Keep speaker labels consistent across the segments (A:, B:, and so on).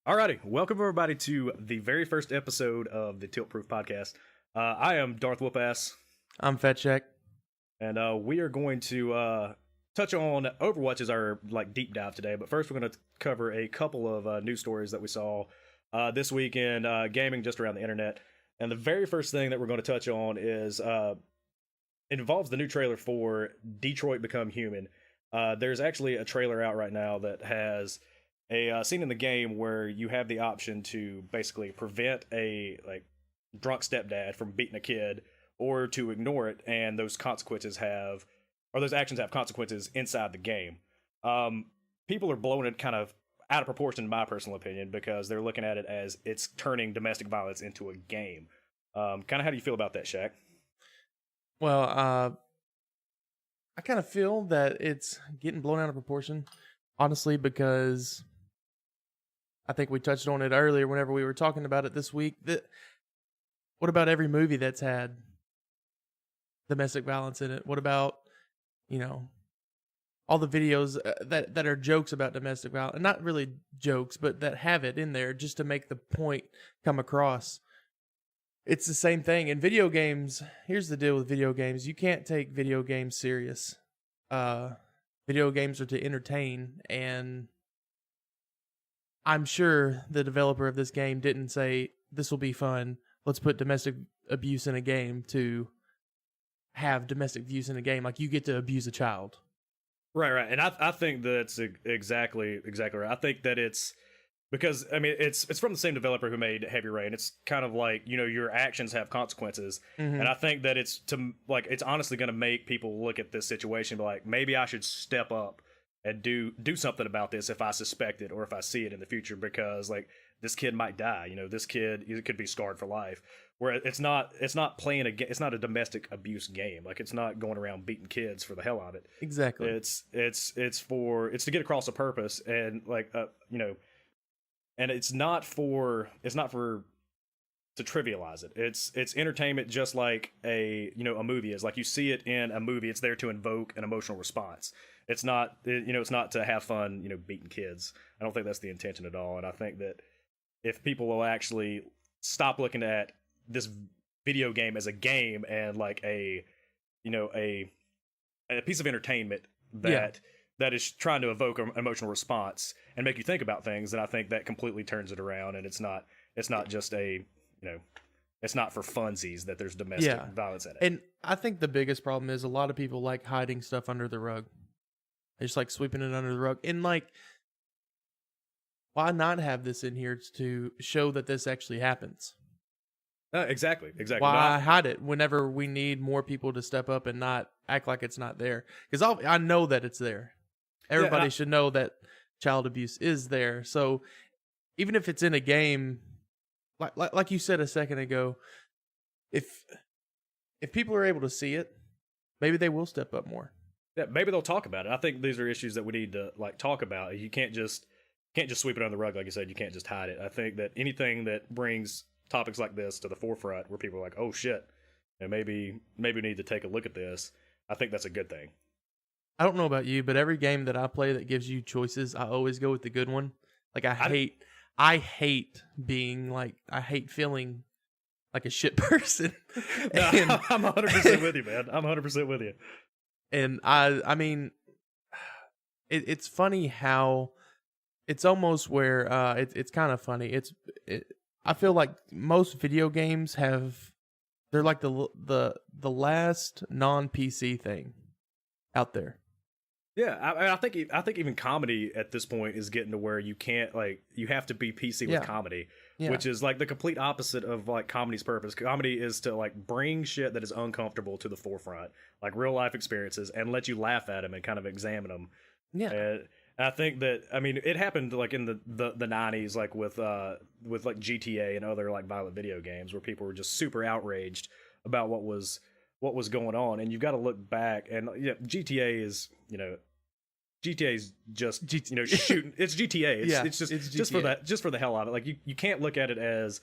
A: Alrighty, welcome everybody to the very first episode of the Tilt Proof Podcast. I am Darth Whoopass,
B: I'm FatxShack.
A: and we are going to touch on Overwatch as our deep dive today. But first, we're going to cover a couple of news stories that we saw this week in gaming, just around the internet. And the very first thing that we're going to touch on is it involves the new trailer for Detroit Become Human. There's actually a trailer out right now that has a scene in the game where you have the option to basically prevent a drunk stepdad from beating a kid, or to ignore it, and those actions have consequences inside the game. People are blowing it kind of out of proportion, in my personal opinion, because they're looking at it as it's turning domestic violence into a game. Kind of how do you feel about that, Shaq?
B: Well, I kind of feel that it's getting blown out of proportion, honestly, because I think we touched on it earlier whenever we were talking about it this week. What about every movie that's had domestic violence in it? What about, all the videos that are jokes about domestic violence? Not really jokes, but that have it in there just to make the point come across. It's the same thing. In video games, here's the deal with video games. You can't take video games serious. Video games are to entertain, and I'm sure the developer of this game didn't say, this will be fun, let's put domestic abuse in a game to have domestic abuse in a game. Like, you get to abuse a child.
A: Right. And I think that's exactly right. I think that it's because, it's from the same developer who made Heavy Rain. It's kind of like, your actions have consequences.
B: Mm-hmm.
A: And I think that it's honestly going to make people look at this situation and be like, maybe I should step up and do something about this if I suspect it or if I see it in the future, because this kid might die. This kid could be scarred for life. Where it's not playing it's not a domestic abuse game. It's not going around beating kids for the hell of it.
B: Exactly.
A: It's to get across a purpose, and and it's not for to trivialize it. It's entertainment, just like a movie is. Like, you see it in a movie, it's there to invoke an emotional response. It's not it's not to have fun beating kids. I don't think that's the intention at all. And I think that if people will actually stop looking at this video game as a game and a piece of entertainment that is trying to evoke an emotional response and make you think about things, then I think that completely turns it around. And it's not just it's not for funsies that there's domestic violence in it.
B: And I think the biggest problem is a lot of people like hiding stuff under the rug. They just like sweeping it under the rug. And why not have this in here to show that this actually happens?
A: Exactly.
B: Why hide it whenever we need more people to step up and not act like it's not there? Because I know that it's there. Everybody should know that child abuse is there. So even if it's in a game, like you said a second ago, if people are able to see it, maybe they will step up more.
A: Yeah, maybe they'll talk about it. I think these are issues that we need to talk about. You can't just sweep it under the rug, like you said. You can't just hide it. I think that anything that brings topics like this to the forefront, where people are like, "Oh shit," and maybe we need to take a look at this. I think that's a good thing.
B: I don't know about you, but every game that I play that gives you choices, I always go with the good one. I hate being I hate feeling like a shit person.
A: No, I'm 100% with you, man. I'm 100% with you.
B: And I mean, it's funny how it's almost where it's kind of funny. I feel like most video games they're like the last non-PC thing out there.
A: Yeah, I think even comedy at this point is getting to where you can't you have to be PC with comedy, which is the complete opposite of comedy's purpose. Comedy is to bring shit that is uncomfortable to the forefront, like real life experiences, and let you laugh at them and kind of examine them.
B: Yeah.
A: And I think that it happened in the 90s, with GTA and other violent video games, where people were just super outraged about what was going on. And you've got to look back, and GTA is GTA's just shooting. It's GTA. It's just for the hell of it. You can't look at it as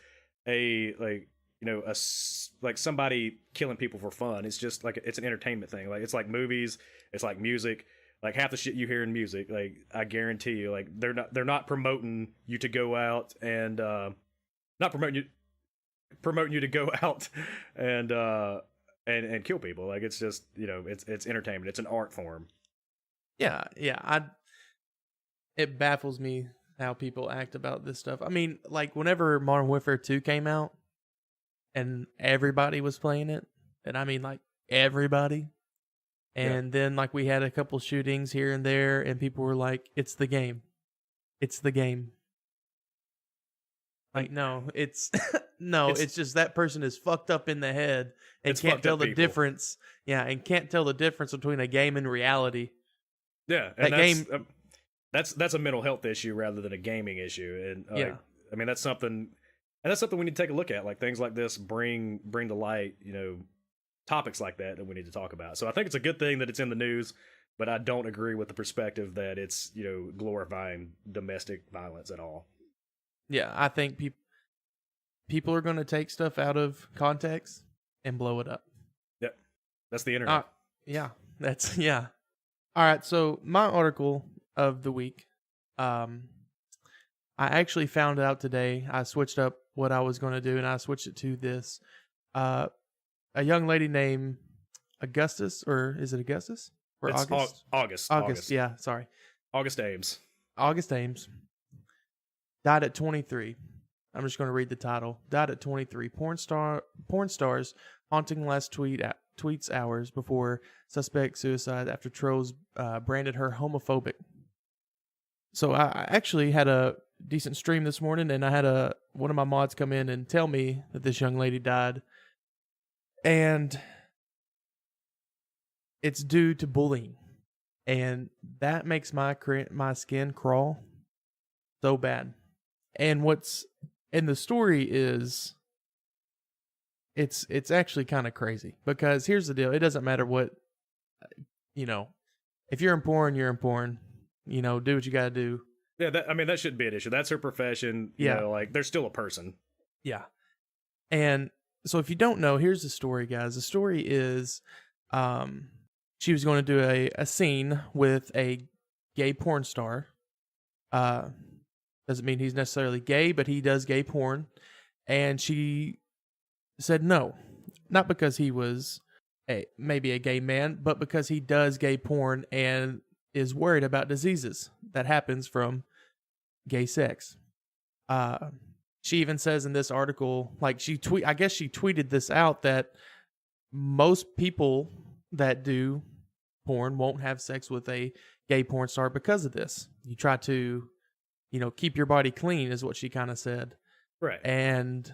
A: somebody killing people for fun. It's just it's an entertainment thing. It's like movies. It's like music. like half the shit you hear in music, like I guarantee you, like they're not promoting you to go out and not promoting you to go out and and kill people. Like it's just, you know, it's entertainment. It's an art form.
B: Yeah, yeah. It baffles me how people act about this stuff. I mean, like whenever Modern Warfare 2 came out and everybody was playing it, and I mean like everybody. And then like we had a couple shootings here and there and people were like, it's the game. It's the game. Like, no, it's it's just that person is fucked up in the head and can't tell the difference. Yeah, and can't tell the difference between a game and reality.
A: Yeah, and that's a mental health issue rather than a gaming issue. And I mean that's something we need to take a look at. Like things like this bring to light, you know, topics like that we need to talk about. So I think it's a good thing that it's in the news, but I don't agree with the perspective that it's, you know, glorifying domestic violence at all.
B: Yeah, I think people are going to take stuff out of context and blow it up.
A: Yep. That's the internet.
B: Yeah. All right, so my article of the week, I actually found out today. I switched up what I was going to do, and I switched it to this. A young lady named Augustus, or is it Augustus? Or
A: it's
B: August?
A: August.
B: Yeah, sorry.
A: August Ames.
B: August Ames. Died at 23. I'm just going to read the title. Died at 23. Porn stars haunting last tweets hours before suspect suicide after trolls branded her homophobic. So I actually had a decent stream this morning, and I had one of my mods come in and tell me that this young lady died. And it's due to bullying. And that makes my skin crawl so bad. And what's in the story is it's actually kind of crazy, because here's the deal. It doesn't matter what, you know, if you're in porn, you're in porn, you know, do what you got to do.
A: Yeah. That shouldn't be an issue. That's her profession. You know, like they're still a person.
B: Yeah. And so if you don't know, here's the story, guys. The story is, she was going to do a scene with a gay porn star. Doesn't mean he's necessarily gay, but he does gay porn. And she said no, not because he was maybe a gay man, but because he does gay porn and is worried about diseases that happens from gay sex. She even says in this article, like I guess she tweeted this out, that most people that do porn won't have sex with a gay porn star because of this. You try to, you know, keep your body clean, is what she kind of said.
A: Right.
B: And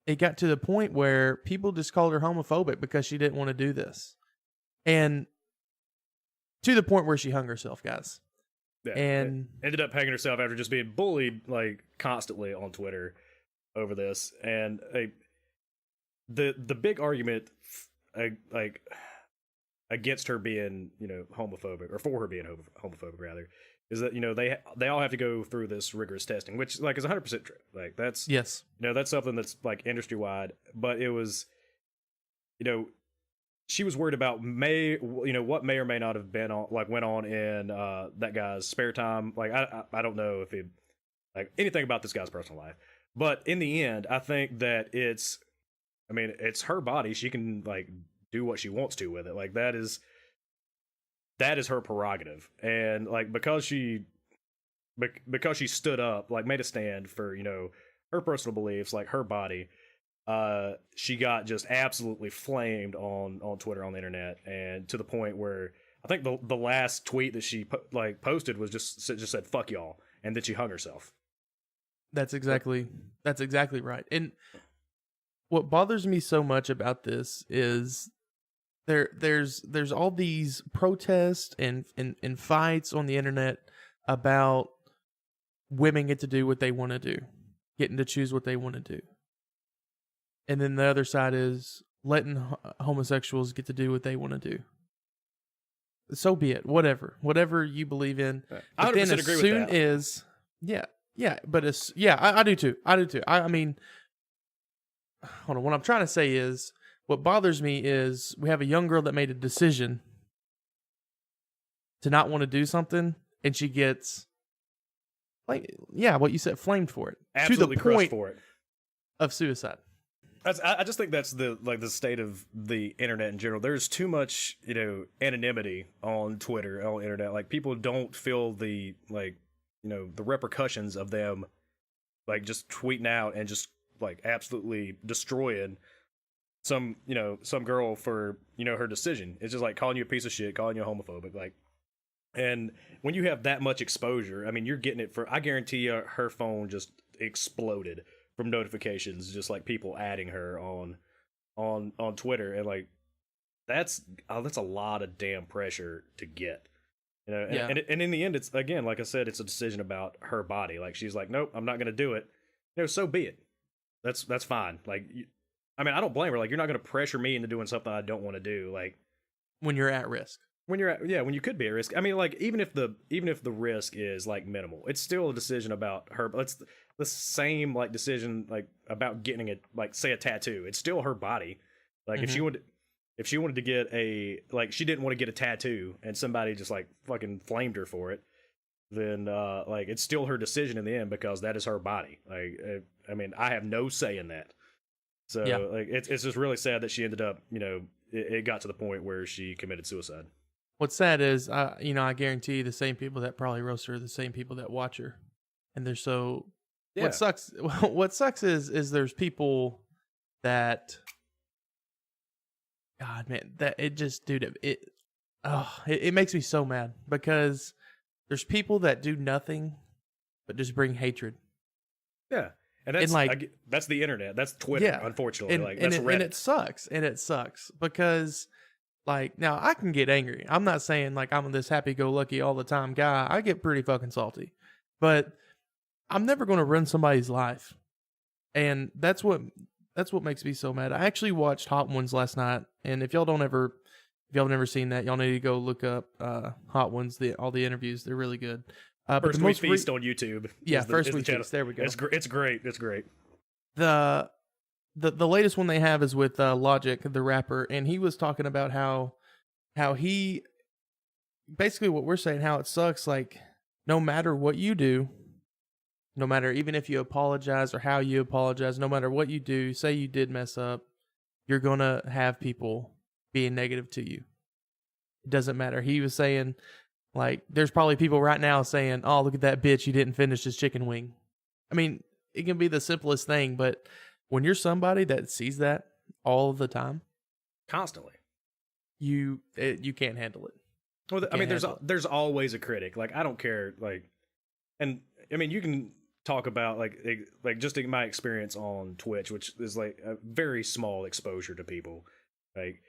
B: it got to the point where people just called her homophobic because she didn't want to do this. And to the point where she hung herself, guys.
A: Yeah,
B: and
A: ended up hanging herself after just being bullied like constantly on Twitter over this. And the big argument like against her being, you know, homophobic, or for her being homophobic rather, is that, you know, they all have to go through this rigorous testing, which like is 100% true. Like that's,
B: yes,
A: you know, that's something that's like industry wide. But it was, you know, she was worried about what may or may not have been on, like went on in that guy's spare time. Like I don't know if he, like anything about this guy's personal life, but in the end, I think that it's her body. She can like do what she wants to with it. Like that is her prerogative. And like because she stood up, like made a stand for, you know, her personal beliefs, like her body, she got just absolutely flamed on Twitter, on the internet, and to the point where I think the last tweet that she posted was just said "fuck y'all," and then she hung herself.
B: That's exactly right. And what bothers me so much about this is there's all these protests and fights on the internet about women get to do what they want to do, getting to choose what they want to do. And then the other side is letting homosexuals get to do what they want to do. So be it. Whatever you believe in.
A: I 100% agree with that.
B: I do too. I mean, hold on. What I'm trying to say is, what bothers me is we have a young girl that made a decision to not want to do something, and she gets like, yeah, what you said, flamed for it,
A: Absolutely
B: to the
A: crushed
B: point
A: for it.
B: of suicide.
A: I just think that's the state of the internet in general. There's too much, anonymity on Twitter, on the internet. Like, people don't feel the the repercussions of them, like, just tweeting out and just like absolutely destroying some girl for her decision. It's just like calling you a piece of shit, calling you homophobic, like. And when you have that much exposure, I mean, you're getting it I guarantee you, her phone just exploded from notifications, just like people adding her on Twitter, and like that's a lot of damn pressure to get, And,
B: Yeah.
A: and in the end, it's, again, like I said, it's a decision about her body. Like, she's like, nope, I'm not gonna do it. So be it. That's fine. Like, I mean, I don't blame her. Like, you're not gonna pressure me into doing something I don't want to do. Like,
B: When you're at risk.
A: when you could be at risk. I mean, like, even if the risk is like minimal, it's still a decision about her. It's the same like decision like about getting it, like, say, a tattoo. It's still her body. Like, if she wanted to get she didn't want to get a tattoo and somebody just like fucking flamed her for it, then like, it's still her decision in the end, because that is her body. Like, I mean, I have no say in that. So like, it's just really sad that she ended up, it got to the point where she committed suicide.
B: What's sad is, I guarantee the same people that probably roast her are the same people that watch her, and they're so.
A: Yeah.
B: What sucks is there's people that. God, man, that it just, dude, it makes me so mad, because there's people that do nothing but just bring hatred.
A: Yeah. And that's that's the internet. That's Twitter,
B: Yeah.
A: unfortunately.
B: And,
A: That's Reddit.
B: and it sucks because, like, now I can get angry. I'm not saying like I'm this happy-go-lucky all the time guy. I get pretty fucking salty, but I'm never going to ruin somebody's life, and that's what makes me so mad. I actually watched Hot Ones last night, and if y'all have never seen that, y'all need to go look up Hot Ones, all the interviews. They're really good.
A: First Week Feast on YouTube.
B: Yeah, First Week Feast. There we go.
A: It's great. It's great.
B: The latest one they have is with Logic, the rapper, and he was talking about how he, basically what we're saying, how it sucks. Like, no matter what you do, no matter even if you apologize or how you apologize, no matter what you do, say you did mess up, you're gonna have people being negative to you. It doesn't matter. He was saying, like, there's probably people right now saying, "Oh, look at that bitch, he didn't finish his chicken wing." I mean, it can be the simplest thing, but when you're somebody that sees that all the time,
A: constantly,
B: you can't handle it.
A: Well, I mean, there's always a critic. Like, I don't care. Like, and I mean, you can talk about like just in my experience on Twitch, which is like a very small exposure to people. Like,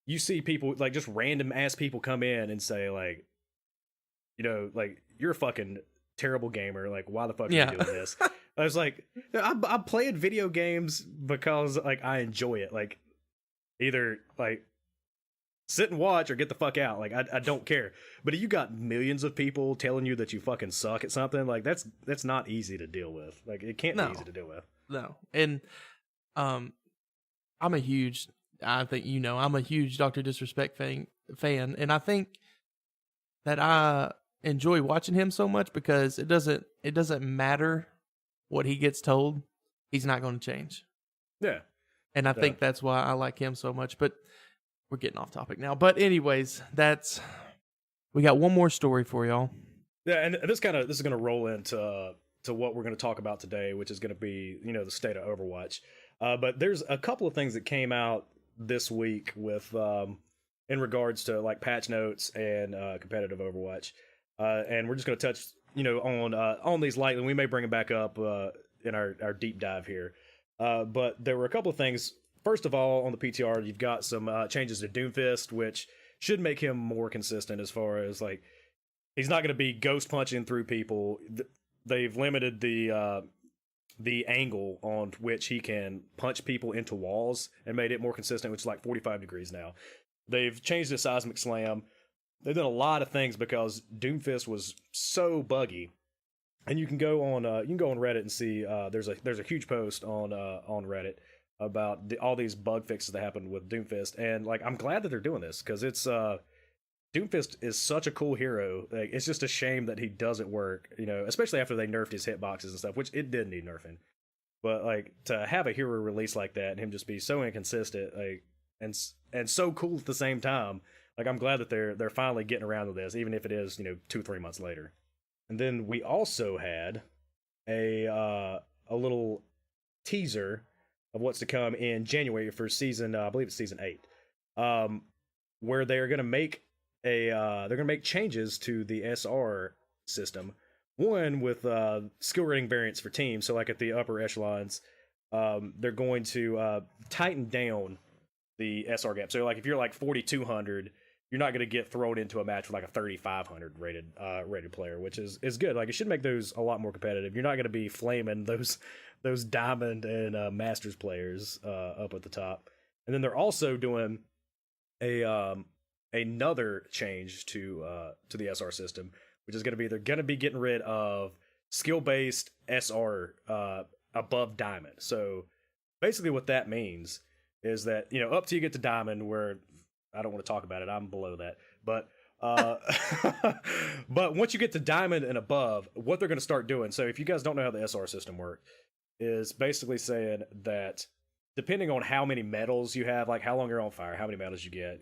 A: you see people, like, just random ass people come in and say, like, like, you're a fucking terrible gamer. Like, why the fuck are you doing this? I was like, I'm playing video games because, like, I enjoy it. Like, either like sit and watch or get the fuck out. Like, I don't care. But if you got millions of people telling you that you fucking suck at something, like, that's not easy to deal with. Like, it can't be easy to deal with.
B: No. And I'm a huge Dr. Disrespect fan, and I think that I enjoy watching him so much because it doesn't matter what he gets told, he's not going to change.
A: Yeah.
B: And I think that's why I like him so much. But we're getting off topic now. But anyways, we got one more story for y'all.
A: Yeah, and this is going to roll into what we're going to talk about today, which is going to be, the state of Overwatch. But there's a couple of things that came out this week with in regards to, like, patch notes and competitive Overwatch. And we're just going to touch, on these lightly. We may bring them back up in our deep dive here. But there were a couple of things. First of all, on the PTR, you've got some changes to Doomfist, which should make him more consistent as far as, like, he's not going to be ghost punching through people. They've limited the angle on which he can punch people into walls and made it more consistent, which is like 45 degrees now. They've changed the seismic slam. They've done a lot of things because Doomfist was so buggy. And you can go on Reddit and see there's a huge post on Reddit about all these bug fixes that happened with Doomfist, and, like, I'm glad that they're doing this because it's Doomfist is such a cool hero. Like, it's just a shame that he doesn't work, especially after they nerfed his hitboxes and stuff, which it did need nerfing. But like to have a hero release like that and him just be so inconsistent, like and so cool at the same time. Like I'm glad that they're finally getting around to this, even if it is 2-3 months later. And then we also had a little teaser of what's to come in January for season, I believe it's season 8, where they're gonna make changes to the SR system. One with skill rating variants for teams. So like at the upper echelons, they're going to tighten down the SR gap. So like if you're like 4,200, you're not going to get thrown into a match with like a 3,500 rated player, which is good. Like it should make those a lot more competitive. You're not going to be flaming those diamond and masters players up at the top. And then they're also doing another change to the SR system, which is going to be they're going to be getting rid of skill based SR above diamond. So basically, what that means is that up till you get to diamond, where I don't want to talk about it, I'm below that, but but once you get to diamond and above, what they're going to start doing. So if you guys don't know how the SR system works, is basically saying that depending on how many medals you have, like how long you're on fire, how many medals you get,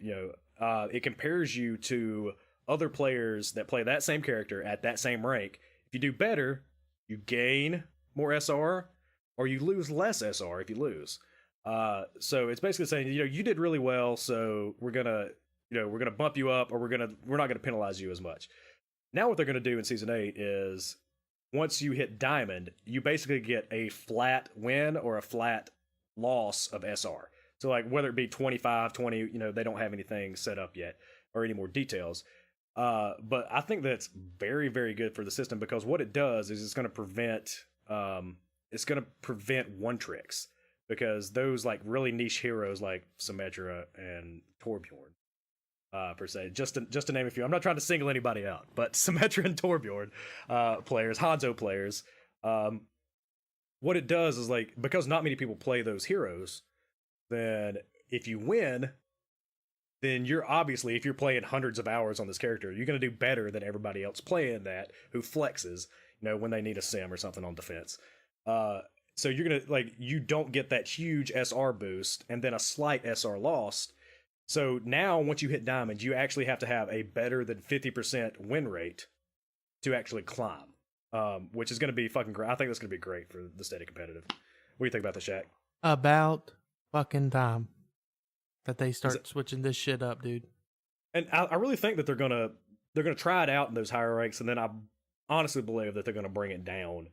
A: it compares you to other players that play that same character at that same rank. If you do better, you gain more SR, or you lose less SR if you lose. So it's basically saying, you did really well, so we're gonna bump you up, or we're not gonna penalize you as much. Now what they're gonna do in season 8 is once you hit diamond, you basically get a flat win or a flat loss of SR. So like whether it be 25, 20, they don't have anything set up yet or any more details. But I think that's very, very good for the system, because what it does is it's going to prevent one tricks, because those like really niche heroes like Symmetra and Torbjorn, per se, just to name a few. I'm not trying to single anybody out, but Symmetra and Torbjorn players, Hanzo players, what it does is like, because not many people play those heroes, then if you win, then you're obviously, if you're playing hundreds of hours on this character, you're going to do better than everybody else playing that who flexes, when they need a sim or something on defense. So you're going to, like, you don't get that huge SR boost and then a slight SR loss. So now once you hit diamond, you actually have to have a better than 50% win rate to actually climb, which is going to be fucking great. I think that's going to be great for the state of competitive. What do you think about the Shack?
B: About fucking time that they start switching this shit up, dude.
A: And I really think that they're gonna try it out in those higher ranks, and then I honestly believe that they're gonna bring it down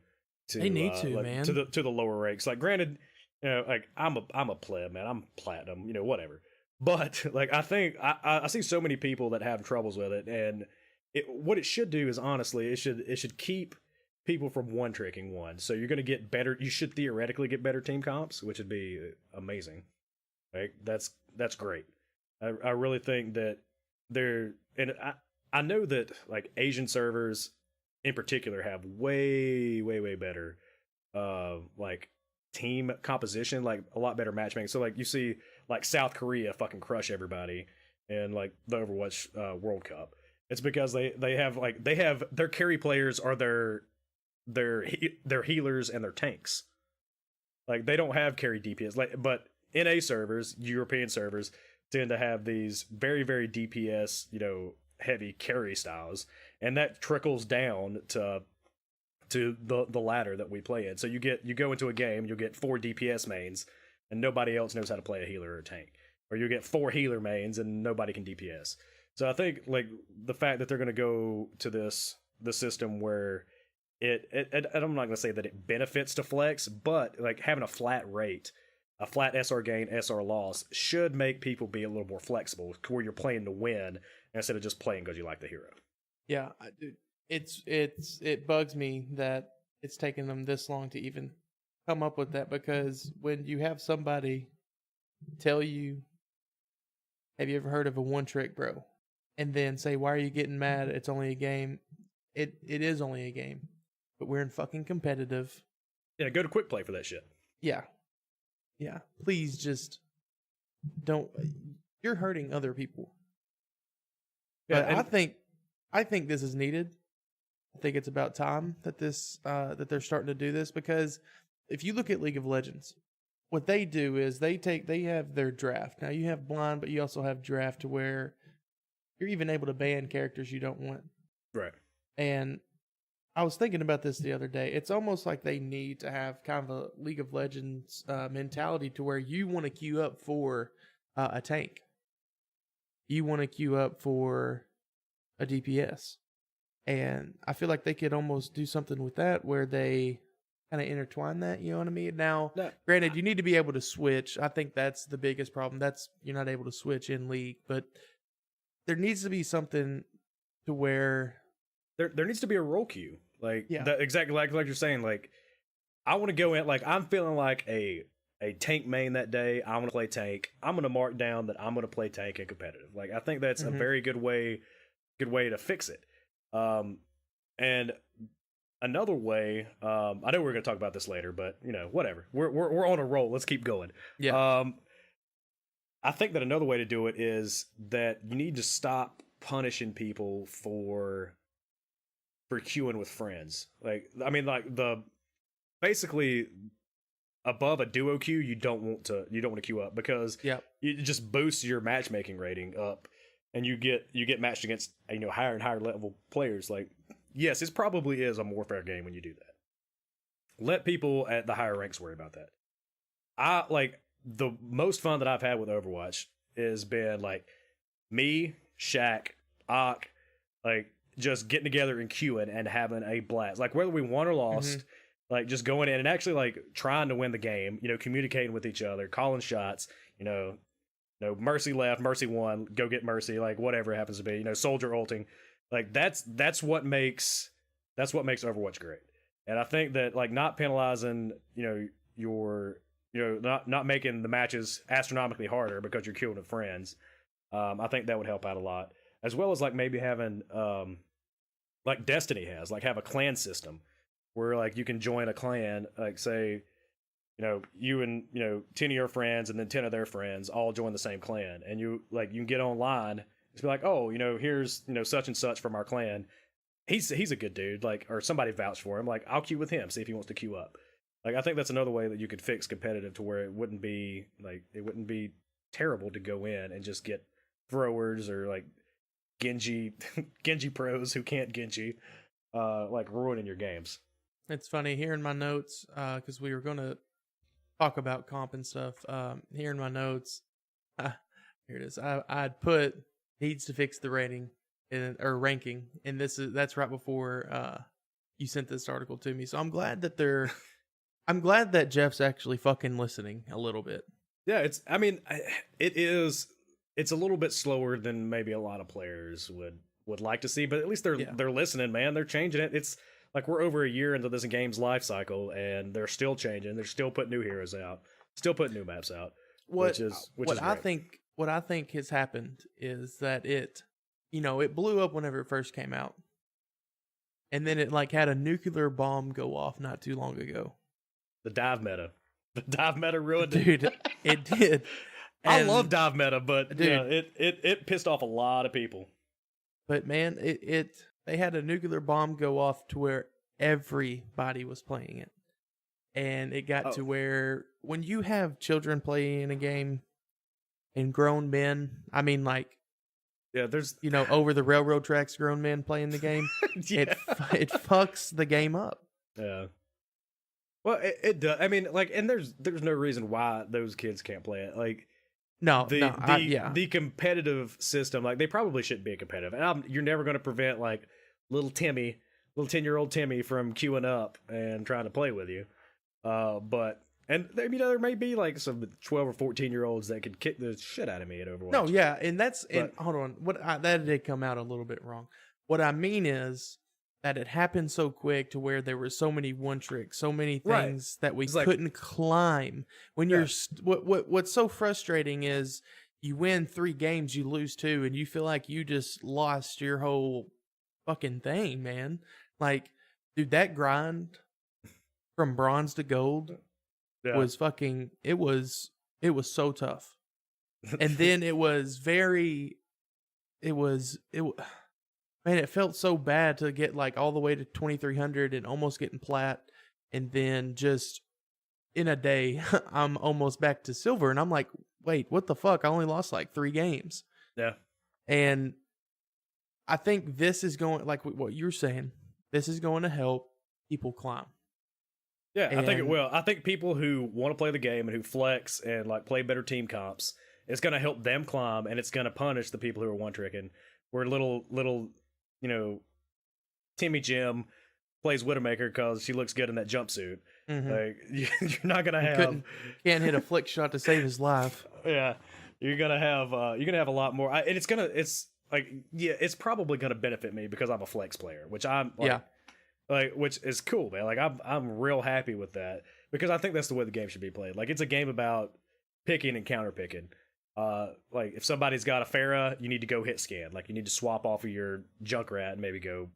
A: to
B: they need to,
A: like,
B: man,
A: to the lower ranks. Like, granted, like I'm a pleb, man. I'm platinum, whatever. But like I think I see so many people that have troubles with it, and what it should do is, honestly, it should keep people from one tricking one. So you're gonna get better. You should theoretically get better team comps, which would be amazing. Like that's great. I really think that I know that like Asian servers in particular have way better like team composition, like a lot better matchmaking. So like you see like South Korea fucking crush everybody in like the Overwatch World Cup. It's because they have their carry players are their healers and their tanks. Like they don't have carry DPS, but NA servers, European servers, tend to have these very, very DPS, heavy carry styles, and that trickles down to the ladder that we play in. So you go into a game, you'll get 4 DPS mains, and nobody else knows how to play a healer or a tank, or you get 4 healer mains and nobody can DPS. So I think like the fact that they're going to go to the system where and I'm not going to say that it benefits to flex, but like having a flat rate, a flat SR gain, SR loss should make people be a little more flexible, where you're playing to win instead of just playing because you like the hero.
B: Yeah, it bugs me that it's taken them this long to even come up with that, because when you have somebody tell you, "Have you ever heard of a one trick, bro?" and then say, "Why are you getting mad? It's only a game." It is only a game, but we're in fucking competitive.
A: Yeah, go to quick play for that shit.
B: Yeah, please just don't. You're hurting other people.
A: Yeah,
B: But I think this is needed. I think it's about time that that they're starting to do this, because if you look at League of Legends, what they do is they have their draft. Now you have blind, but you also have draft to where you're even able to ban characters you don't want.
A: right.
B: And I was thinking about this the other day. It's almost like they need to have kind of a League of Legends mentality to where you want to queue up for a tank. You want to queue up for a DPS. And I feel like they could almost do something with that where they kind of intertwine that, you know what I mean? Now,
A: No,
B: granted, you need to be able to switch. I think that's the biggest problem. That's you're not able to switch in League, but there needs to be something to where
A: there needs to be a role queue. Like
B: Yeah.
A: exactly like you're saying. Like I want to go in. Like I'm feeling like a tank main that day. I want to play tank. I'm gonna mark down that I'm gonna play tank and competitive. Like I think that's a very good way to fix it. And another way, I know we're gonna talk about this later, but whatever. We're on a roll. Let's keep going.
B: Yeah.
A: I think that another way to do it is that you need to stop punishing people for queuing with friends. Like I mean, like basically above a duo queue, you don't want to queue up because it just boosts your matchmaking rating up, and you get matched against higher and higher level players. Like yes, it probably is a more fair game when you do that. Let people at the higher ranks worry about that. I like the most fun that I've had with Overwatch has been like me, Shaq, Ock, like just getting together and queuing and having a blast. Like whether we won or lost, like just going in and actually like trying to win the game, communicating with each other, calling shots, Mercy left, Mercy won, go get Mercy, like whatever it happens to be, Soldier ulting. Like that's what makes Overwatch great. And I think that like not penalizing, your not making the matches astronomically harder because you're queuing with friends. I think that would help out a lot. As well as like maybe having like Destiny has, like have a clan system where like you can join a clan, like say, you and 10 of your friends and then 10 of their friends all join the same clan, and you can get online. It's be like, oh, here's such and such from our clan. He's a good dude, like, or somebody vouched for him. Like, I'll queue with him, see if he wants to queue up. Like, I think that's another way that you could fix competitive to where it wouldn't be terrible to go in and just get throwers or like Genji pros who can't Genji, like ruining your games.
B: It's funny here in my notes, because we were going to talk about comp and stuff. Here in my notes, here it is. I'd put needs to fix the rating or ranking, and that's right before you sent this article to me. So I'm glad that I'm glad that Jeff's actually fucking listening a little bit.
A: Yeah, it's a little bit slower than maybe a lot of players would like to see, but at least they're listening, man. They're changing it. It's like we're over a year into this game's life cycle, and they're still changing. They're still putting new heroes out, still putting new maps out. Which is great.
B: What I think has happened is that it blew up whenever it first came out, and then it like had a nuclear bomb go off not too long ago.
A: The dive meta ruined it.
B: Dude, it did.
A: I love dive meta, but dude, it pissed off a lot of people.
B: But man, they had a nuclear bomb go off to where everybody was playing it. And it got to where when you have children playing a game and grown men, I mean like
A: there's
B: over the railroad tracks grown men playing the game, it fucks the game up.
A: Yeah. Well, it does. I mean, like, and there's no reason why those kids can't play it. Like, the competitive system, like, they probably shouldn't be competitive. And you're never going to prevent like little 10-year-old Timmy from queuing up and trying to play with you. But there may be like some 12 or 14-year-olds that could kick the shit out of me at Overwatch.
B: No, yeah, and hold on, that did come out a little bit wrong. What I mean is that it happened so quick to where there were so many one tricks, so many things that we couldn't climb. When you're what's so frustrating is you win 3 games, you lose 2, and you feel like you just lost your whole fucking thing, man. Like, dude, that grind from bronze to gold was fucking. It was so tough, and then it was very man, it felt so bad to get like all the way to 2300 and almost getting plat, and then just in a day I'm almost back to silver, and I'm like, wait, what the fuck? I only lost like 3 games.
A: Yeah.
B: And I think this is going, like what you're saying, this is going to help people climb.
A: Yeah, I think it will. I think people who want to play the game and who flex and like play better team comps, it's going to help them climb, and it's going to punish the people who are one tricking. Where little, Timmy Jim plays Widowmaker because she looks good in that jumpsuit.
B: Mm-hmm.
A: Like you're not going to have
B: can't hit a flick shot to save his life.
A: Yeah, you're gonna have a lot more, and it's probably gonna benefit me because I'm a flex player, which I'm which is cool, man. Like I'm real happy with that because I think that's the way the game should be played. Like it's a game about picking and counter picking. Like if somebody's got a Pharah, you need to go hit scan. Like you need to swap off of your Junkrat and maybe go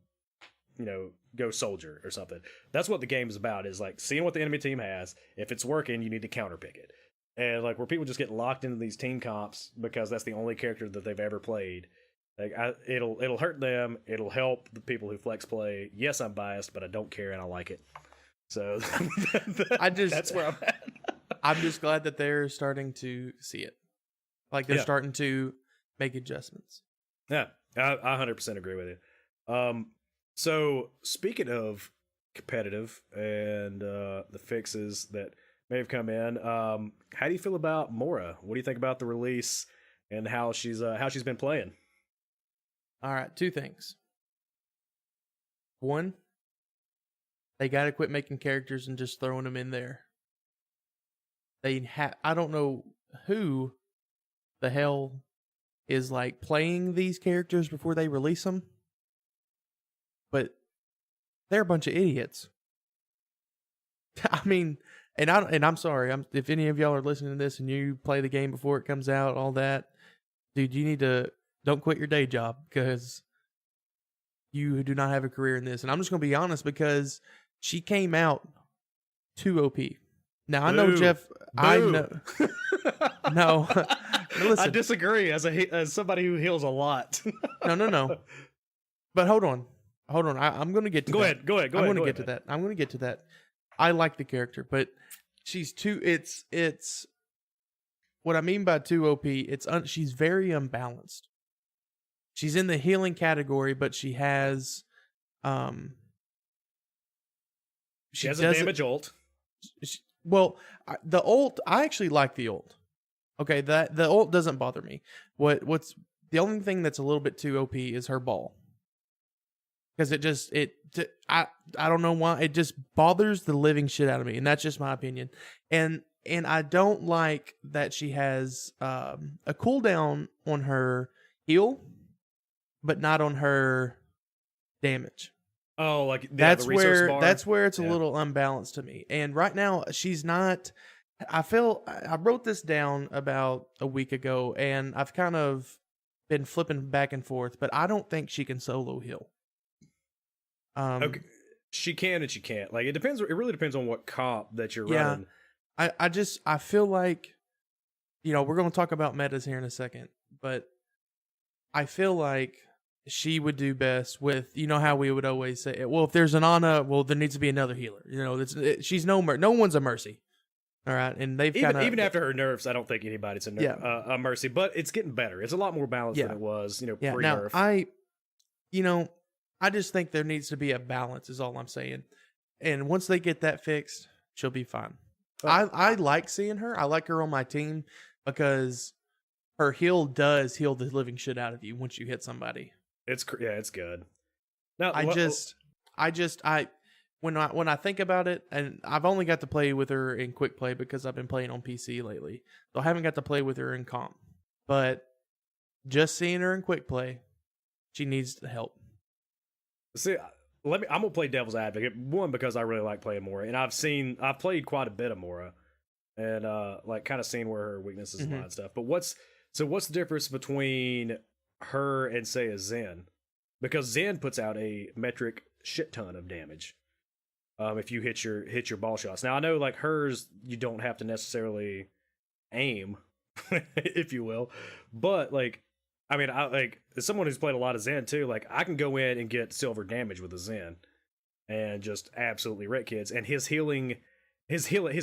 A: soldier or something. That's what the game is about, is like seeing what the enemy team has. If it's working, you need to counter pick it. And like where people just get locked into these team comps because that's the only character that they've ever played. Like it'll hurt them. It'll help the people who flex play. Yes, I'm biased, but I don't care and I like it. So that's where I'm at.
B: I'm just glad that they're starting to see it. Like they're starting to make adjustments.
A: Yeah, I 100% agree with you. So speaking of competitive and the fixes that may have come in, how do you feel about Mora? What do you think about the release and how she's been playing?
B: All right, 2 things. 1, they got to quit making characters and just throwing them in there. I don't know who the hell is like playing these characters before they release them, but they're a bunch of idiots. I mean, and I'm sorry. If any of y'all are listening to this and you play the game before it comes out, all that, dude, you need to don't quit your day job because you do not have a career in this. And I'm just going to be honest because she came out too OP. Now I know Jeff.
A: Boo.
B: I know. No, listen.
A: I disagree. As somebody who heals a lot.
B: No. But hold on. I'm going to get to that.
A: Go ahead.
B: I'm going to get to that. I'm going to get to that. I like the character, but she's too. It's what I mean by too OP. She's very unbalanced. She's in the healing category, but she has
A: she has a damage ult.
B: The ult, I actually like the ult. Okay, the ult doesn't bother me. What's the only thing that's a little bit too OP is her ball. Because I don't know why, it just bothers the living shit out of me, and that's just my opinion. And I don't like that she has a cooldown on her heal, but not on her damage.
A: Oh, like
B: that's
A: the resource bar?
B: That's where it's a little unbalanced to me. And right now she's not. I wrote this down about a week ago, and I've kind of been flipping back and forth, but I don't think she can solo heal.
A: Okay. She can and she can't. Like it depends. It really depends on what comp that you're running.
B: I feel like, we're going to talk about metas here in a second, but I feel like she would do best with, how we would always say, well, if there's an Ana, well, there needs to be another healer. She's no one's a mercy. All right, and they've
A: even after her nerfs, I don't think anybody's a mercy, but it's getting better. It's a lot more balanced than it was, pre-nerf.
B: Now, I just think there needs to be a balance, is all I'm saying. And once they get that fixed, she'll be fine. I like seeing her. I like her on my team because her heal does heal the living shit out of you once you hit somebody.
A: It's good. Now
B: when I think about it, and I've only got to play with her in quick play because I've been playing on PC lately, so I haven't got to play with her in comp. But just seeing her in quick play, she needs the help.
A: See, I'm gonna play devil's advocate. One, because I really like playing Mora, and I've played quite a bit of Mora, and kind of seen where her weaknesses lie and stuff. But what's the difference between her and say a Zen? Because Zen puts out a metric shit ton of damage. If you hit your ball shots. Now I know like hers, you don't have to necessarily aim, if you will, but like I mean, I like as someone who's played a lot of Zen too. Like, I can go in and get silver damage with a Zen, and just absolutely wreck kids. And his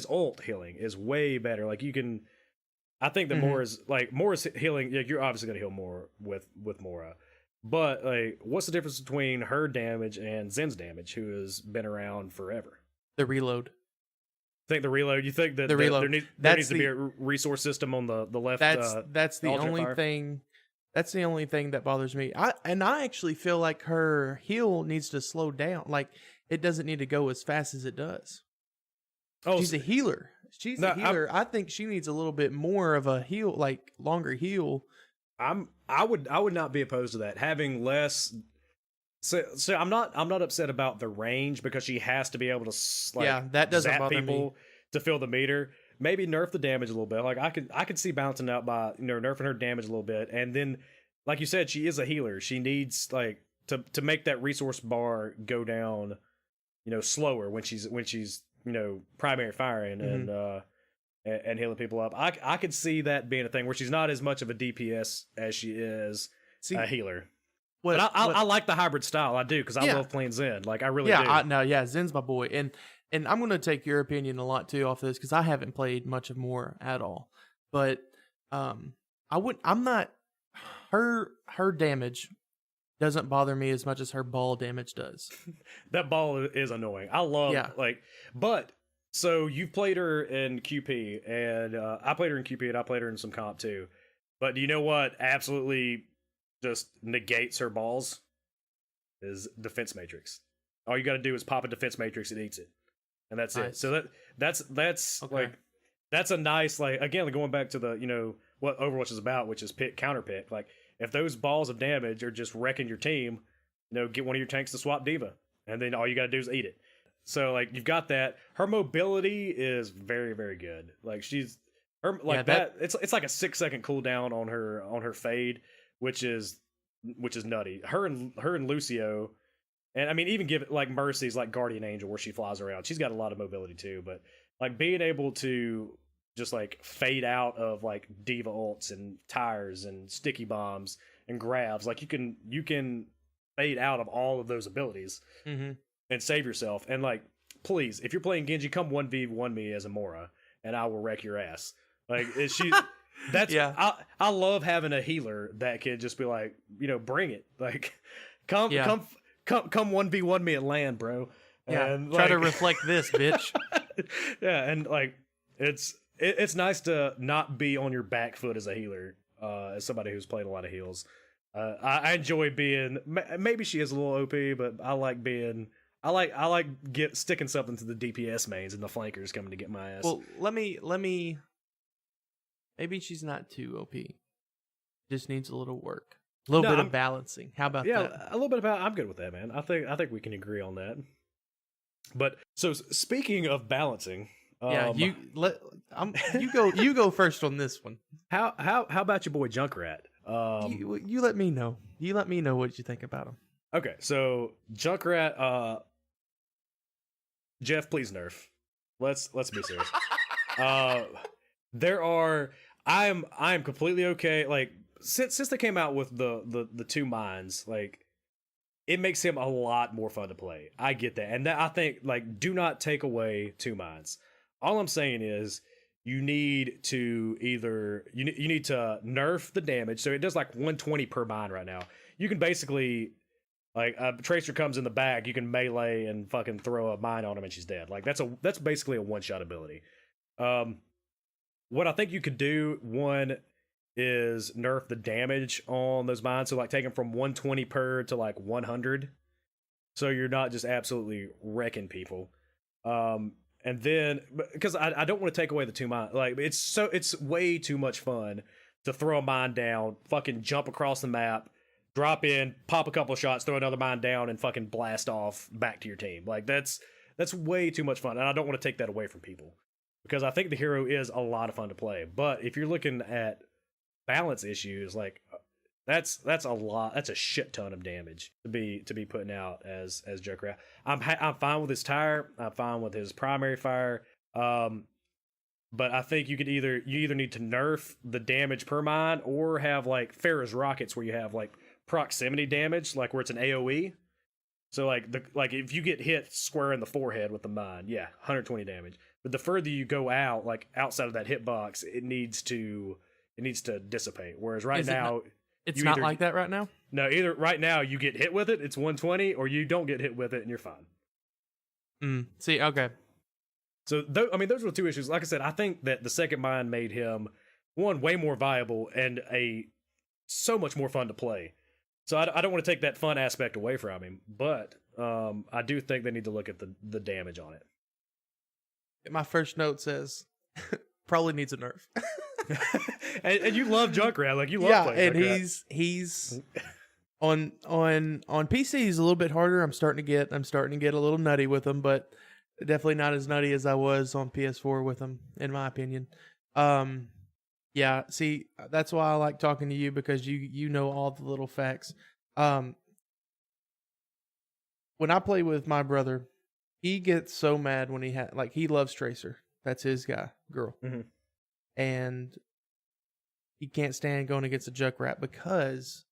A: ult healing is way better. Like, you can. I think that Mora's healing. Yeah, you're obviously gonna heal more with Mora, but like, what's the difference between her damage and Zen's damage, who has been around forever?
B: The reload.
A: Think the reload. You think that
B: The reload.
A: there needs to be a resource system on the left?
B: That's the
A: alternate
B: only
A: fire?
B: thing. That's the only thing that bothers me. I actually feel like her heal needs to slow down. Like, it doesn't need to go as fast as it does.
A: Oh,
B: She's a healer. She's a healer. I think she needs a little bit more of a heal, like longer heal.
A: I would not be opposed to that. Having less. So I'm not upset about the range, because she has to be able to
B: that doesn't
A: zap
B: bother
A: people
B: me.
A: to fill the meter. Maybe nerf the damage a little bit. Like, I could see balancing out by nerfing her damage a little bit, and then like you said, she is a healer. She needs like to make that resource bar go down, slower when she's primary firing and healing people up. I could see that being a thing where she's not as much of a DPS as she is a healer. But I like the hybrid style. I do, because I love playing Zen. Like, I really do.
B: Zen's my boy, and I'm gonna take your opinion a lot too off this, because I haven't played much of More at all. But I'm not. Her damage doesn't bother me as much as her ball damage does.
A: That ball is annoying. I love but so you've played her in QP, and I played her in QP, and I played her in some comp too. But do you know what absolutely just negates her balls? Is defense matrix. All you got to do is pop a defense matrix, it eats it, and that's it. So that's okay. Like, that's a nice, like, again, going back to the what Overwatch is about, which is counter pick. Like, if those balls of damage are just wrecking your team, get one of your tanks to swap Diva, and then all you got to do is eat it. So, like, you've got that. Her mobility is very, very good. Like, it's like a 6-second cooldown on her fade, which is nutty. Her and Lucio, and I mean, even give it like Mercy's like Guardian Angel, where she flies around. She's got a lot of mobility too, but like, being able to just like fade out of like Diva ults and tires and sticky bombs and grabs, like, you can fade out of all of those abilities and save yourself. And like, please, if you're playing Genji, come 1v1 me as a Mora, and I will wreck your ass. Like, I love having a healer that can just be like, bring it. Like, come 1v1 me at land, bro.
B: Yeah,
A: and
B: try to reflect this, bitch.
A: Yeah, and like, it's nice to not be on your back foot as a healer, as somebody who's played a lot of heals. I enjoy being, maybe she is a little OP, but I like being, I like sticking something to the DPS mains and the flankers coming to get my ass.
B: Well, let me. Maybe she's not too OP. Just needs a little work, a little bit of balancing. How about that?
A: Yeah, a little bit about. I'm good with that, man. I think we can agree on that. But so, speaking of balancing,
B: you go first on this one.
A: How about your boy Junkrat?
B: You let me know. You let me know what you think about him.
A: Okay, so Junkrat, Jeff, please nerf. Let's be serious. I am completely okay. Like, since they came out with the two mines, like, it makes him a lot more fun to play. I get that, and that, I think, like, do not take away two mines. All I'm saying is, you need to you need to nerf the damage, so it does like 120 per mine right now. You can basically, like, a Tracer comes in the back, you can melee and fucking throw a mine on him and she's dead. Like, that's basically a one-shot ability. What I think you could do, one, is nerf the damage on those mines, so like take them from 120 per to like 100, so you're not just absolutely wrecking people. And then, because I don't want to take away the two mine, like, it's way too much fun to throw a mine down, fucking jump across the map, drop in, pop a couple of shots, throw another mine down, and fucking blast off back to your team. Like, that's way too much fun, and I don't want to take that away from people, because I think the hero is a lot of fun to play. But if you're looking at balance issues, like, that's a lot. That's a shit ton of damage to be putting out as Junkrat. I'm fine with his tire. I'm fine with his primary fire. But I think you either need to nerf the damage per mine or have like Farrah's rockets where you have like proximity damage, like where it's an AoE. So like if you get hit square in the forehead with the mine, yeah, 120 damage. But the further you go out, like outside of that hitbox, it needs to dissipate. Whereas right now,
B: it's not like that right now.
A: No, either right now you get hit with it, it's 120, or you don't get hit with it and you're fine.
B: See, okay.
A: So I mean, those were the two issues. Like I said, I think that the second mine made him one way more viable and so much more fun to play. So I don't want to take that fun aspect away from him, but I do think they need to look at the damage on it.
B: My first note says probably needs a nerf.
A: and you love Junkrat, like you love playing
B: and
A: Junkrat.
B: he's on PC. He's a little bit harder. I'm starting to get a little nutty with him, but definitely not as nutty as I was on PS4 with him, in my opinion. Yeah, see, that's why I like talking to you, because you know all the little facts. When I play with my brother, he gets so mad when he loves Tracer. That's his girl. Mm-hmm. And he can't stand going against a Junkrat because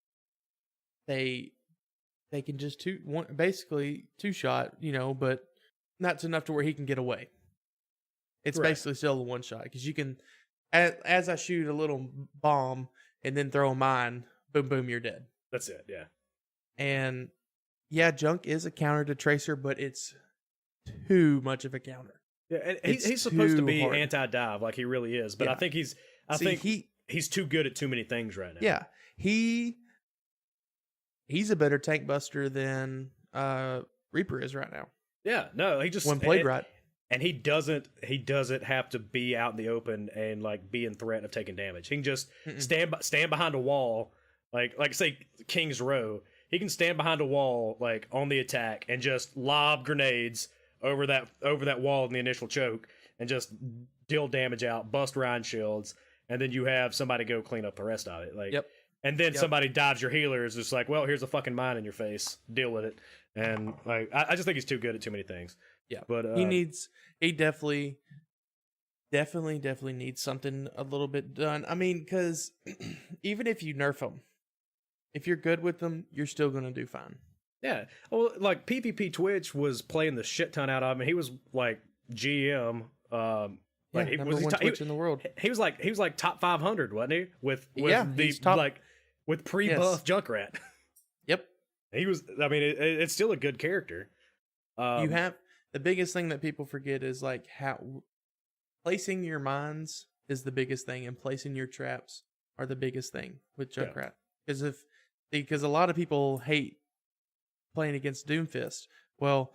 B: they can just basically two-shot, but not enough to where he can get away. It's basically still a one-shot, because you can, as I shoot a little bomb and then throw a mine, boom, boom, you're dead.
A: That's it, yeah.
B: And yeah, Junk is a counter to Tracer, but it's too much of a counter.
A: Yeah, and he's supposed to be anti-dive, like he really is. But yeah. I think he's too good at too many things right now.
B: Yeah, he's a better tank buster than Reaper is right now.
A: Yeah, no, he just
B: when played right.
A: And he doesn't have to be out in the open and like be in threat of taking damage. He can just stand behind a wall, like say King's Row. He can stand behind a wall like on the attack and just lob grenades over that wall in the initial choke and just deal damage out, bust Ryan shields, and then you have somebody go clean up the rest of it. Like, and then somebody dives your healer, is just like, well, here's a fucking mine in your face, deal with it. And like, I just think he's too good at too many things.
B: Yeah, but he definitely needs something a little bit done. I mean, because even if you nerf him, if you're good with them, you're still gonna do fine.
A: Yeah, well, like PvP Twitch was playing the shit ton out of him. And he was like GM. Like he
B: was Twitch in the world.
A: He was like top 500, wasn't he? With pre-buff Junkrat.
B: Yep.
A: He was. I mean, it's still a good character.
B: You have the biggest thing that people forget is like how placing your mines is the biggest thing, and placing your traps are the biggest thing with Junkrat. Because a lot of people hate playing against Doomfist. Well,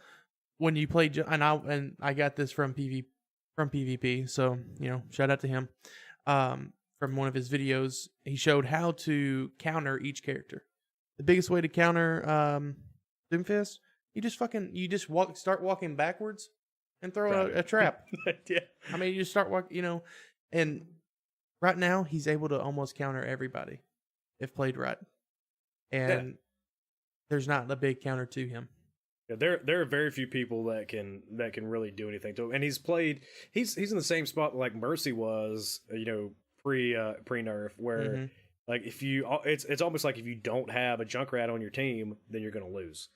B: when you play, and I got this from PvP, so shout out to him. From one of his videos, he showed how to counter each character. The biggest way to counter Doomfist, you just start walking backwards and throw a trap.
A: Yeah,
B: I mean, you just start walking, and right now he's able to almost counter everybody if played right, and there's not a big counter to him.
A: Yeah, there are very few people that can really do anything to him, and he's in the same spot like Mercy was, pre nerf, where like if you it's almost like if you don't have a Junkrat on your team, then you're gonna lose.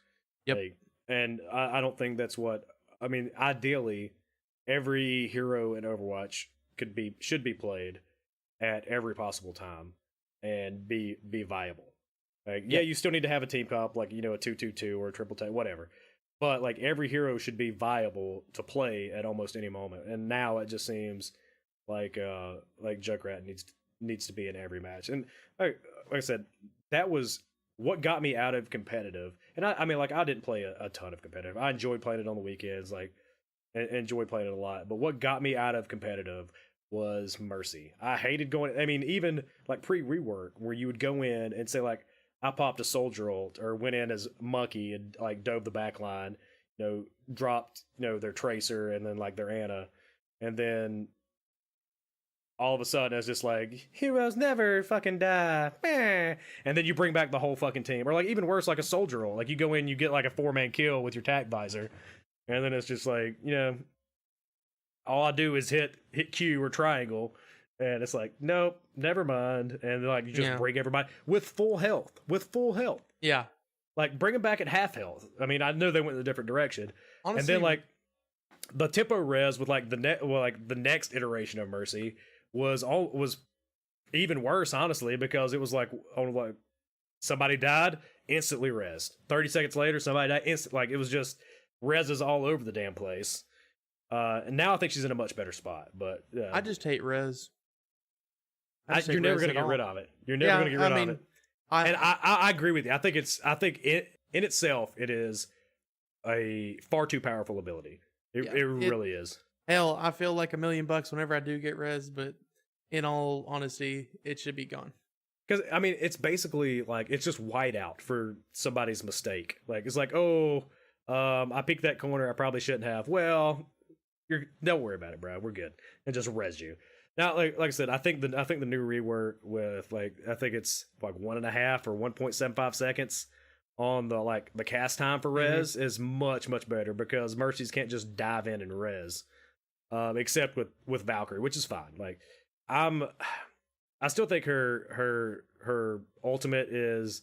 B: Yep.
A: Like, and I don't think that's what I mean. Ideally, every hero in Overwatch should be played at every possible time and be viable. Like, yeah, you still need to have a team comp, like, a 2-2-2 or a triple tank, whatever. But like every hero should be viable to play at almost any moment. And now it just seems like Junkrat needs to be in every match. And like I said, that was what got me out of competitive. And I mean, like, I didn't play a ton of competitive. I enjoyed playing it on the weekends, like, enjoyed playing it a lot. But what got me out of competitive was Mercy. I hated going. I mean, even like pre-rework, where you would go in and say like, I popped a soldier ult or went in as Monkey and like dove the back line, dropped, their Tracer and then like their Ana. And then all of a sudden it's just like, heroes never fucking die. And then you bring back the whole fucking team. Or like even worse, like a soldier ult. Like you go in, you get like a 4-man kill with your tac visor. And then it's just like, all I do is hit Q or triangle, and it's like, nope, never mind. And like you just bring everybody with full health,
B: Yeah.
A: Like bring them back at half health. I mean, I know they went in a different direction,
B: Honestly,
A: and then like the tempo res with like the next iteration of Mercy was even worse, honestly, because it was like on like somebody died, instantly res. 30 seconds later, somebody died, like it was just reses all over the damn place. And now I think she's in a much better spot. But
B: I just hate res.
A: You're never going to get rid of it. You're never going to get rid of it. And I agree with you. I think in itself it is a far too powerful ability. It really is.
B: Hell, I feel like $1,000,000 whenever I do get res, but in all honesty, it should be gone.
A: Because I mean, it's basically like it's just white out for somebody's mistake. Like it's like, oh, I peeked that corner. I probably shouldn't have. Well, don't worry about it, bro. We're good. And just res you. Now, like I said, I think the new rework with like I think it's like 1.5 or 1.75 seconds on the cast time for res is much better because Mercies can't just dive in and res, except with Valkyrie, which is fine. Like I still think her ultimate is,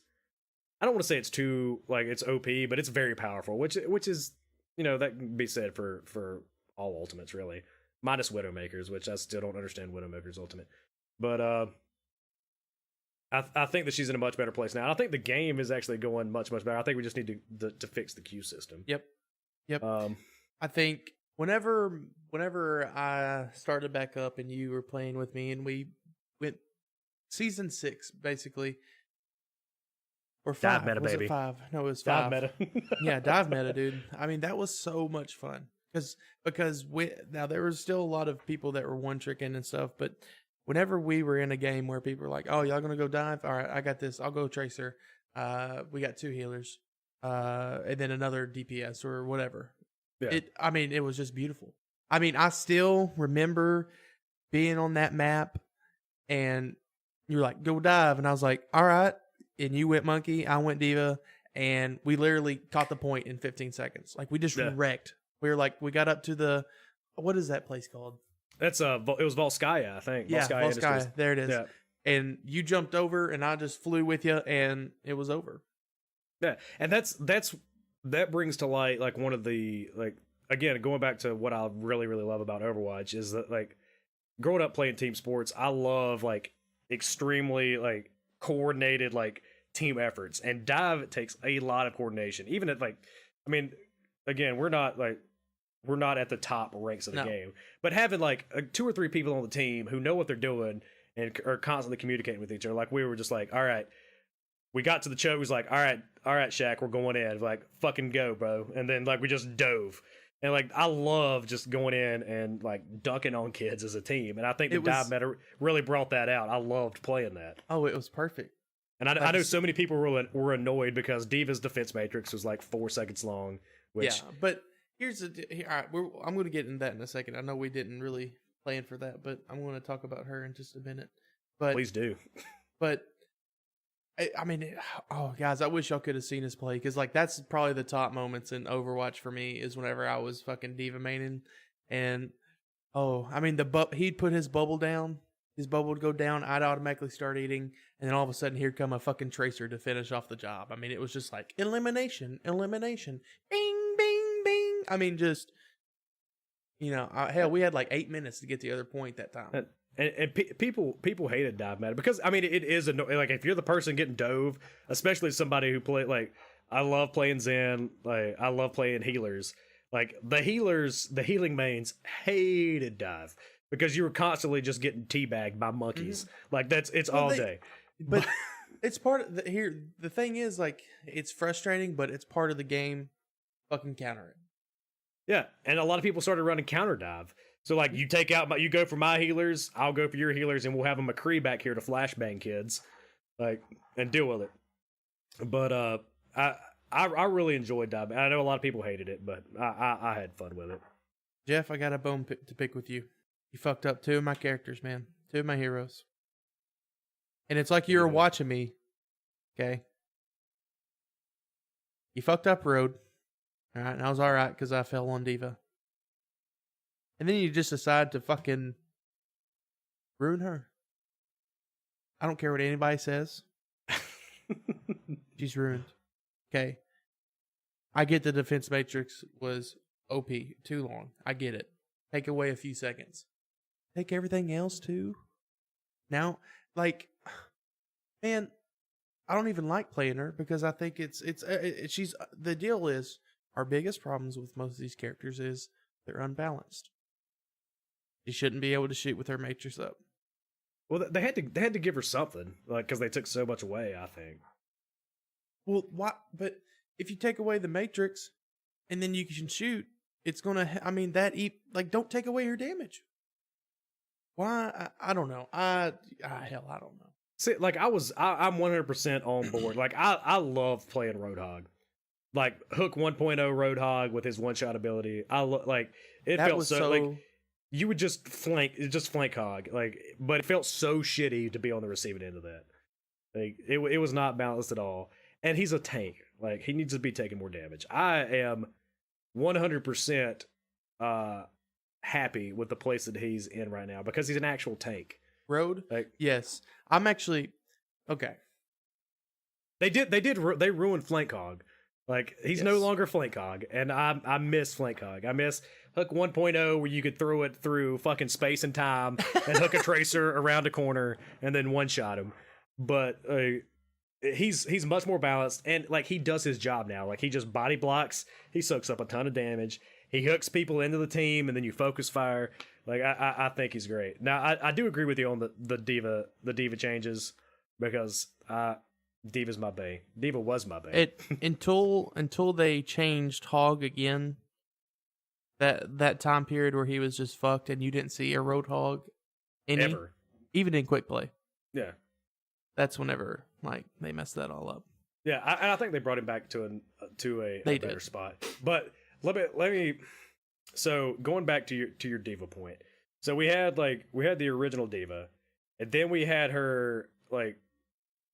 A: I don't want to say it's too like it's OP, but it's very powerful, which is that can be said for all ultimates really. Minus Widowmaker's, which I still don't understand Widowmaker's ultimate. But I think that she's in a much better place now. I think the game is actually going much better. I think we just need to fix the Q system.
B: Yep. I think whenever I started back up and you were playing with me and we went season 6 basically. Or 5.
A: Dive meta,
B: was
A: baby.
B: It 5? No, it was 5.
A: Dive meta.
B: Yeah, dive meta, dude. I mean, that was so much fun. Because now there was still a lot of people that were one tricking and stuff, but whenever we were in a game where people were like, "Oh, y'all gonna go dive? All right, I got this. I'll go tracer. We got 2 healers, and then another DPS or whatever."
A: Yeah.
B: It was just beautiful. I mean, I still remember being on that map, and you're like, "Go dive," and I was like, "All right," and you went monkey, I went diva, and we literally caught the point in 15 seconds. Like we just wrecked. We were like, we got up to what is that place called?
A: That's it was Volskaya, I think.
B: Yeah, Volskaya. There it is.
A: Yeah.
B: And you jumped over, and I just flew with you, and it was over.
A: Yeah, and that brings to light like one of the like again going back to what I really love about Overwatch is that like growing up playing team sports, I love like extremely like coordinated like team efforts, and dive takes a lot of coordination. Even at like, I mean, again, we're not at the top ranks of the game, but having like 2 or 3 people on the team who know what they're doing and are constantly communicating with each other. Like we were just like, all right, we got to the choke. It was like, all right, Shaq, we're going in. Like, fucking go, bro. And then like we just dove. And like I love just going in and like dunking on kids as a team. And I think the dive meta really brought that out. I loved playing that.
B: Oh, it was perfect.
A: And I know so many people were annoyed because Diva's defense matrix was like 4 seconds long. Which,
B: yeah, but all right, I'm going to get into that in a second. I know we didn't really plan for that, but I'm going to talk about her in just a minute. But
A: please do.
B: But I mean, oh guys, I wish y'all could have seen us play because like that's probably the top moments in Overwatch for me is whenever I was fucking diva maining, and I mean he'd put his bubble down, his bubble would go down, I'd automatically start eating, and then all of a sudden here'd come a fucking tracer to finish off the job. I mean, it was just like elimination, bing. I mean, just hell, we had like 8 minutes to get the other point that time.
A: And people hated dive meta because I mean it is like if you're the person getting dove, especially somebody who play like I love playing Zen, like I love playing healers. Like the healing mains hated dive because you were constantly just getting teabagged by monkeys. Like it's all day.
B: But it's part of the thing is like it's frustrating, but it's part of the game. Fucking counter it.
A: Yeah, and a lot of people started running counter dive. So like you you go for my healers, I'll go for your healers, and we'll have a McCree back here to flashbang kids, like and deal with it. But I really enjoyed dive. I know a lot of people hated it, but I had fun with it.
B: Jeff, I got a bone to pick with you. You fucked up 2 of my characters, man. 2 of my heroes. And it's like you were watching me. Okay. You fucked up Road. All right, and I was all right because I fell on Diva. and then you just decide to fucking ruin her. I don't care what anybody says. She's ruined. Okay. I get the defense matrix was OP, too long. I get it. Take away a few seconds. Take everything else too. Now, like, man, I don't even like playing her because I think she's the deal is our biggest problems with most of these characters is they're unbalanced. She shouldn't be able to shoot with her matrix up.
A: Well, they had to give her something, like, because they took so much away. I think.
B: Well, why? But if you take away the matrix, and then you can shoot, it's gonna. I mean, don't take away her damage. Why? I don't know. Hell, I don't know.
A: See, like I'm 100% on board. Like I love playing Roadhog. Like Hook 1.0 Roadhog with his one shot ability. Like it
B: That
A: felt
B: was
A: so like you would just flank hog. Like, but it felt so shitty to be on the receiving end of that. Like it was not balanced at all. And he's a tank. Like he needs to be taking more damage. I am 100% happy with the place that he's in right now because he's an actual tank.
B: Road?
A: Like,
B: yes. I'm actually okay.
A: They ruined Flank Hog. Like he's no longer Flank Hog, and I miss Flank Hog. I miss Hook 1.0 where you could throw it through fucking space and time and hook a tracer around a corner and then one shot him. But he's much more balanced, and like he does his job now. Like he just body blocks, he soaks up a ton of damage, he hooks people into the team, and then you focus fire. Like I think he's great. Now I do agree with you on the diva changes because Diva's my bae. Diva was my bae.
B: Until they changed Hog again. That time period where he was just fucked and you didn't see a Roadhog
A: Ever.
B: Even in quick play.
A: Yeah.
B: That's whenever like they messed that all up.
A: Yeah, I think they brought him back to a better spot. But let me. So going back to your diva point, so we had the original diva, and then we had her like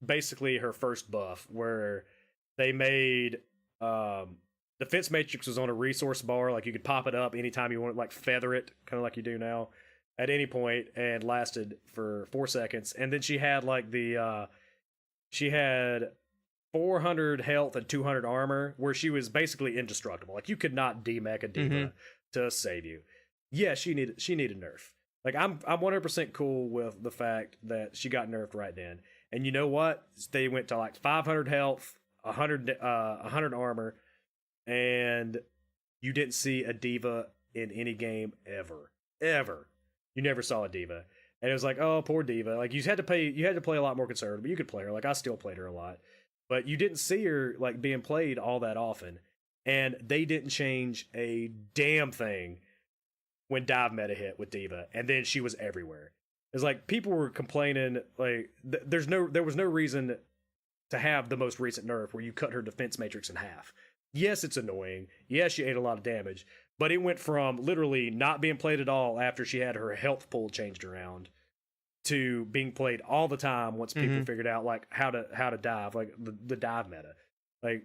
A: basically her first buff where they made defense matrix was on a resource bar, like you could pop it up anytime you want, like feather it, kind of like you do now, at any point, and lasted for 4 seconds, and then she had like she had 400 health and 200 armor, where she was basically indestructible. Like you could not demech a diva to save you. Yeah, she needed nerf. Like I'm 100% cool with the fact that she got nerfed right then. And you know what? They went to like 500 health, 100 armor, and you didn't see a diva in any game ever. You never saw a diva. And it was like, oh, poor diva. Like you had to play a lot more conservative, but you could play her. Like I still played her a lot. But you didn't see her like being played all that often. And they didn't change a damn thing when dive meta hit with diva, and then she was everywhere. It's like people were complaining like there was no reason to have the most recent nerf where you cut her defense matrix in half. Yes, it's annoying. Yes, she ate a lot of damage, but it went from literally not being played at all after she had her health pool changed around to being played all the time once people figured out like how to dive, like the dive meta. Like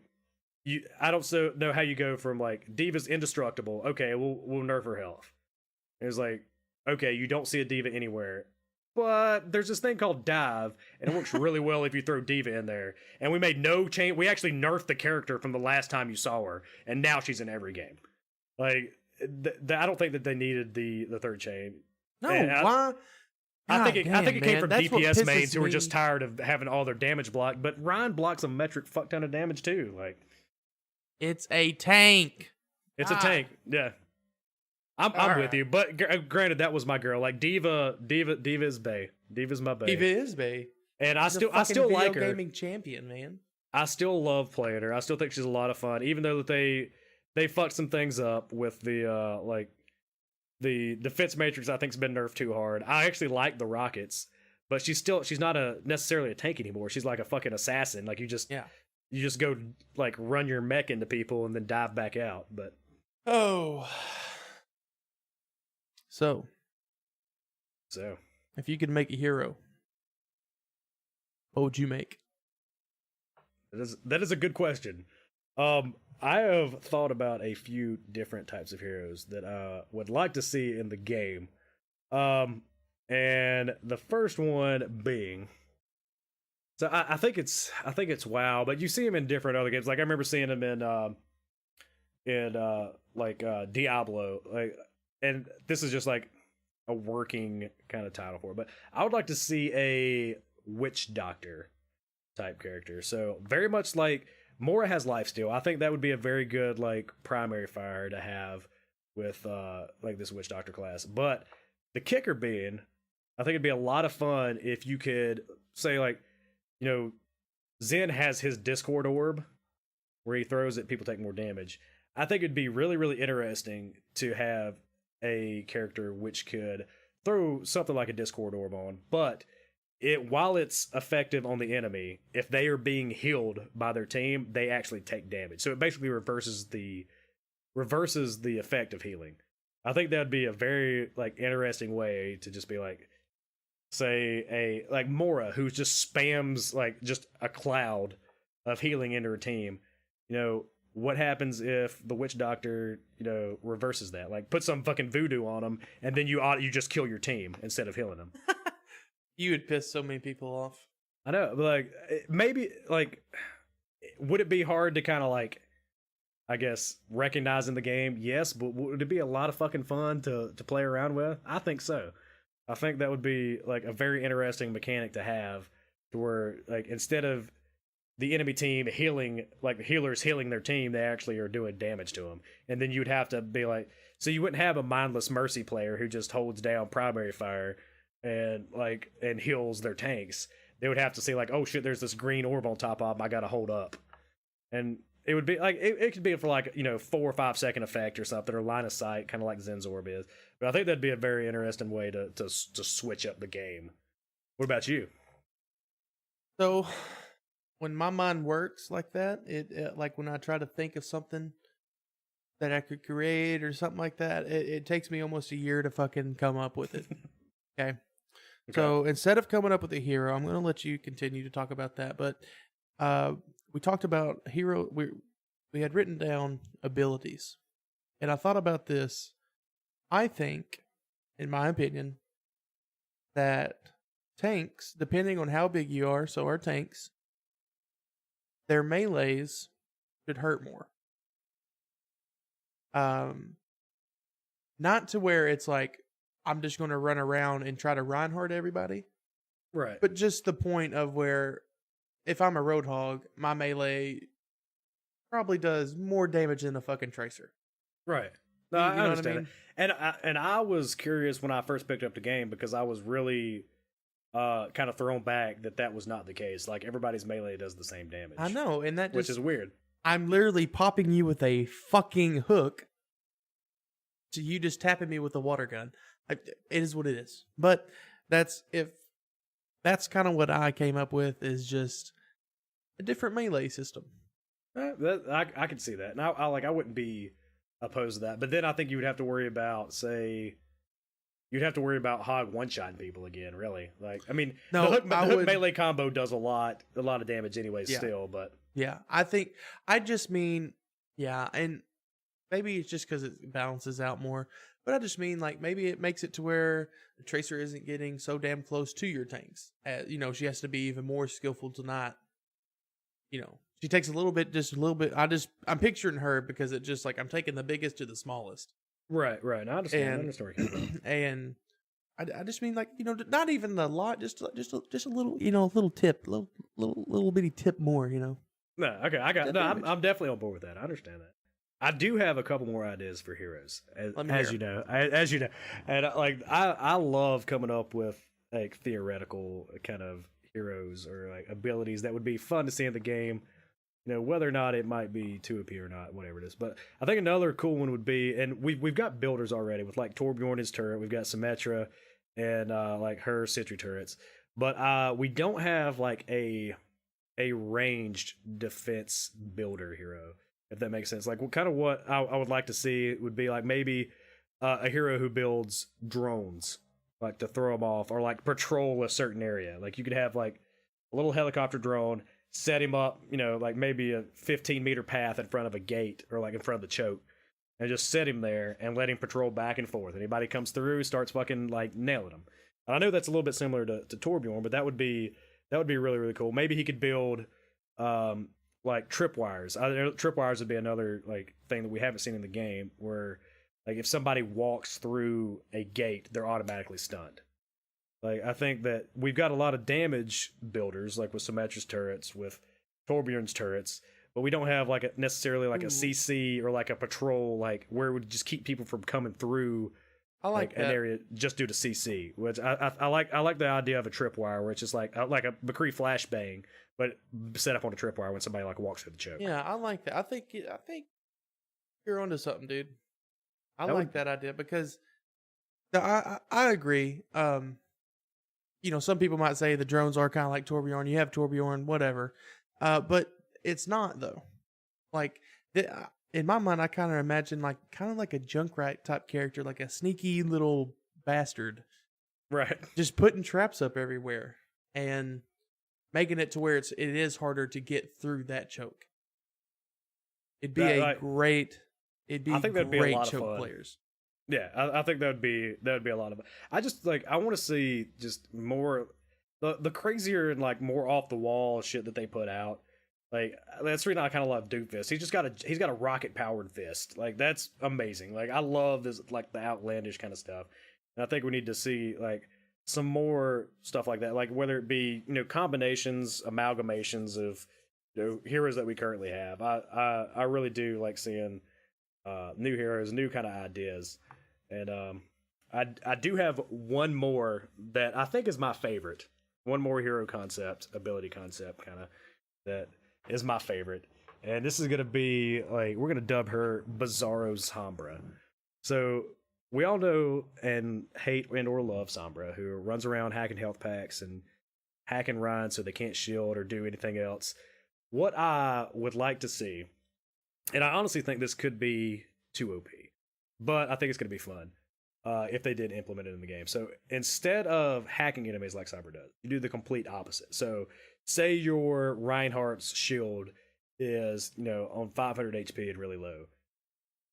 A: I don't know how you go from like diva's indestructible. Okay, we'll nerf her health. It was like, okay, you don't see a diva anywhere, but there's this thing called dive, and it works really well if you throw diva in there. And we made no change. We actually nerfed the character from the last time you saw her, and now she's in every game. Like, I don't think that they needed the third chain.
B: No, why?
A: I think it came from DPS mains who were
B: me.
A: just tired of having all their damage blocked. But Ryan blocks a metric fuck ton of damage too. Like,
B: it's a tank.
A: It's a tank. Yeah. I'm with you, but granted, that was my girl. Like Diva is bae. Diva's my bae.
B: Diva is bae,
A: and I still like her.
B: Gaming champion, man.
A: I still love playing her. I still think she's a lot of fun, even though that they fucked some things up with the the defense matrix. I think's been nerfed too hard. I actually like the rockets, but she's not necessarily a tank anymore. She's like a fucking assassin. Like you just go like run your mech into people and then dive back out. But
B: So, if you could make a hero, what would you make?
A: That is a good question. I I have thought about a few different types of heroes that I would like to see in the game. And the first one being, so I think it's WoW, but you see him in different other games. Like I remember seeing him in Diablo, like, and this is just like a working kind of title for it. But I would like to see a witch doctor type character. So very much like Mora has lifesteal. I think that would be a very good like primary fire to have with like this witch doctor class. But the kicker being, I think it'd be a lot of fun if you could say like, you know, Zen has his Discord orb where he throws it, people take more damage. I think it'd be really, really interesting to have a character which could throw something like a Discord orb on, but while it's effective on the enemy, if they are being healed by their team, they actually take damage. So it basically reverses the effect of healing. I think that'd be a very like interesting way to just be like, say like Mora, who just spams like just a cloud of healing into her team. You know, what happens if the witch doctor, you know, reverses that? Like put some fucking voodoo on them, and then you just kill your team instead of healing them.
B: You would piss so many people off.
A: I know, but like maybe like, would it be hard to kind of like, I guess, recognize in the game? Yes, but would it be a lot of fucking fun to play around with? I think so. I think that would be like a very interesting mechanic to have, to where like instead of the enemy team healing, like the healers healing their team, they actually are doing damage to them. And then you'd have to be like, so you wouldn't have a mindless mercy player who just holds down primary fire and heals their tanks. They would have to say like, oh shit, there's this green orb on top of them, I gotta hold up. And it would be like, it could be for like, you know, 4 or 5 second effect or something, or line of sight, kind of like Zen's orb is. But I think that'd be a very interesting way to switch up the game. What about you?
B: So when my mind works like that, it like when I try to think of something that I could create or something like that, it takes me almost a year to fucking come up with it. Okay. So instead of coming up with a hero, I'm going to let you continue to talk about that. But we talked about hero. We had written down abilities, and I thought about this. I think, in my opinion, that tanks, depending on how big you are, so are tanks, their melees should hurt more. Not to where it's like, I'm just going to run around and try to Reinhardt everybody.
A: Right.
B: But just the point of where, if I'm a Roadhog, my melee probably does more damage than a fucking Tracer.
A: Right. No,
B: You
A: I
B: know
A: understand
B: what
A: it. And I was curious when I first picked up the game, because I was really kind of thrown back that was not the case. Like everybody's melee does the same damage.
B: I know, and that
A: which is weird.
B: I'm literally popping you with a fucking hook to you just tapping me with a water gun. It is what it is. But that's kind of what I came up with, is just a different melee system.
A: I could see that. And I wouldn't be opposed to that. But then I think you would have to worry about, Hog one-shotting people again, really. Like, I mean,
B: no,
A: the hook melee combo does a lot of damage anyway, still, but...
B: Yeah, and maybe it's just because it balances out more, but I just mean, like, maybe it makes it to where the Tracer isn't getting so damn close to your tanks. You know, she has to be even more skillful to not, you know, she takes just a little bit. I'm picturing her because it just like, I'm taking the biggest to the smallest.
A: Right. I understand. I understand where you're coming from.
B: And I just mean, like, you know, not even a lot, just a little, you know, little tip, little bitty tip more, you know.
A: No, okay, I'm definitely on board with that. I understand that. I do have a couple more ideas for heroes, as you know, and like I love coming up with like theoretical kind of heroes or like abilities that would be fun to see in the game. You know, whether or not it might be too OP or not, whatever it is. But I think another cool one would be, and we've got builders already with like Torbjorn his turret, we've got Symmetra and like her Sentry turrets, but we don't have like a ranged defense builder hero, if that makes sense. Like what I would like to see would be like maybe a hero who builds drones, like to throw them off, or like patrol a certain area. Like you could have like a little helicopter drone set him up, like maybe a 15-meter path in front of a gate or like in front of the choke, and just set him there and let him patrol back and forth. Anybody comes through, starts fucking like nailing him. And I know that's a little bit similar to Torbjorn, but that would be really, really cool. Maybe he could build like tripwires. Tripwires would be another like thing that we haven't seen in the game, where like if somebody walks through a gate, they're automatically stunned. Like, I think that we've got a lot of damage builders, like with Symmetra's turrets, with Torbjorn's turrets, but we don't have like necessarily like a CC or like a patrol, like where it would just keep people from coming through.
B: I like
A: an area just due to CC, which I like the idea of a tripwire where it's just like a McCree flashbang, but set up on a tripwire when somebody like walks through the choke.
B: Yeah, I like that. I think you're onto something, dude. I like that idea because I agree. Some people might say the drones are kind of like Torbjorn. You have Torbjorn, whatever. But it's not, though. Like, in my mind, I kind of imagine kind of like a Junkrat type character, like a sneaky little bastard.
A: Right.
B: Just putting traps up everywhere and making it to where it is harder to get through that choke. It'd be great choke players.
A: Yeah, I think that would be a lot of it. I want to see just more the crazier and like more off the wall shit that they put out. Like, that's the reason I kind of love Doomfist. He's got a rocket powered fist. Like, that's amazing. Like, I love this, like the outlandish kind of stuff. And I think we need to see like some more stuff like that. Like, whether it be combinations, amalgamations of heroes that we currently have. I really do like seeing new heroes, new kind of ideas. And I do have one more that I think is my favorite. One more hero concept, ability concept, kind of, that is my favorite. And this is going to be, like, we're going to dub her Bizarro Sombra. So, we all know and hate and or love Sombra, who runs around hacking health packs and hacking Ryan so they can't shield or do anything else. What I would like to see, and I honestly think this could be too OP, but I think it's going to be fun if they did implement it in the game. So instead of hacking enemies like Cyber does, you do the complete opposite. So say your Reinhardt's shield is, on 500 HP and really low.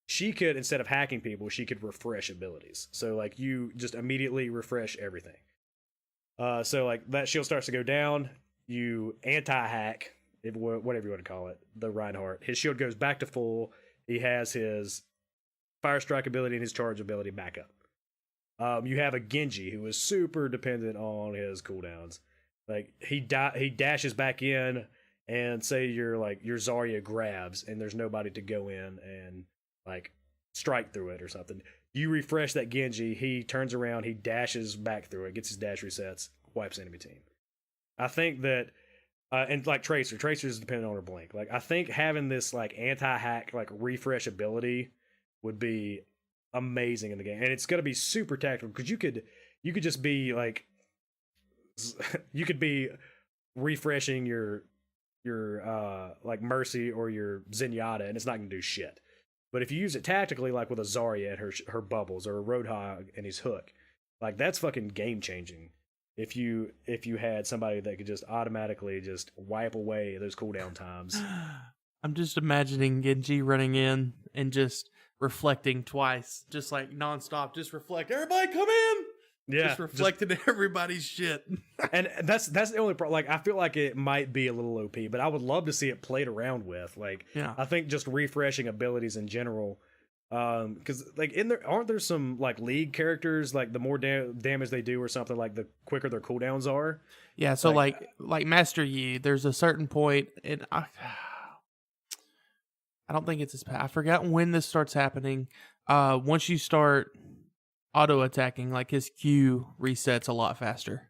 A: She could, instead of hacking people, she could refresh abilities. So like you just immediately refresh everything. So like that shield starts to go down, you anti-hack, whatever you want to call it, the Reinhardt. His shield goes back to full. He has his Fire Strike ability and his charge ability back up. You have a Genji who is super dependent on his cooldowns. Like he dashes back in, and say your Zarya grabs and there's nobody to go in and like strike through it or something. You refresh that Genji, he turns around, he dashes back through it, gets his dash resets, wipes enemy team. I think that and like Tracer's dependent on her blink. Like I think having this like anti-hack like refresh ability would be amazing in the game, and it's gonna be super tactical because you could just be like you could be refreshing your like Mercy or your Zenyatta, and it's not gonna do shit. But if you use it tactically, like with a Zarya and her bubbles, or a Roadhog and his hook, like that's fucking game changing. If you had somebody that could just automatically just wipe away those cooldown times.
B: I'm just imagining Genji running in and just reflecting twice, just like nonstop, just reflect. Everybody come in. Yeah, just reflecting everybody's shit.
A: And that's the only problem. Like I feel like it might be a little OP, but I would love to see it played around with. Like I think just refreshing abilities in general. Because like aren't there some like league characters, like the more damage they do or something, like the quicker their cooldowns are.
B: Yeah, so like Master Yi, there's a certain point, and I don't think it's I forgot when this starts happening. Once you start auto attacking, like his Q resets a lot faster.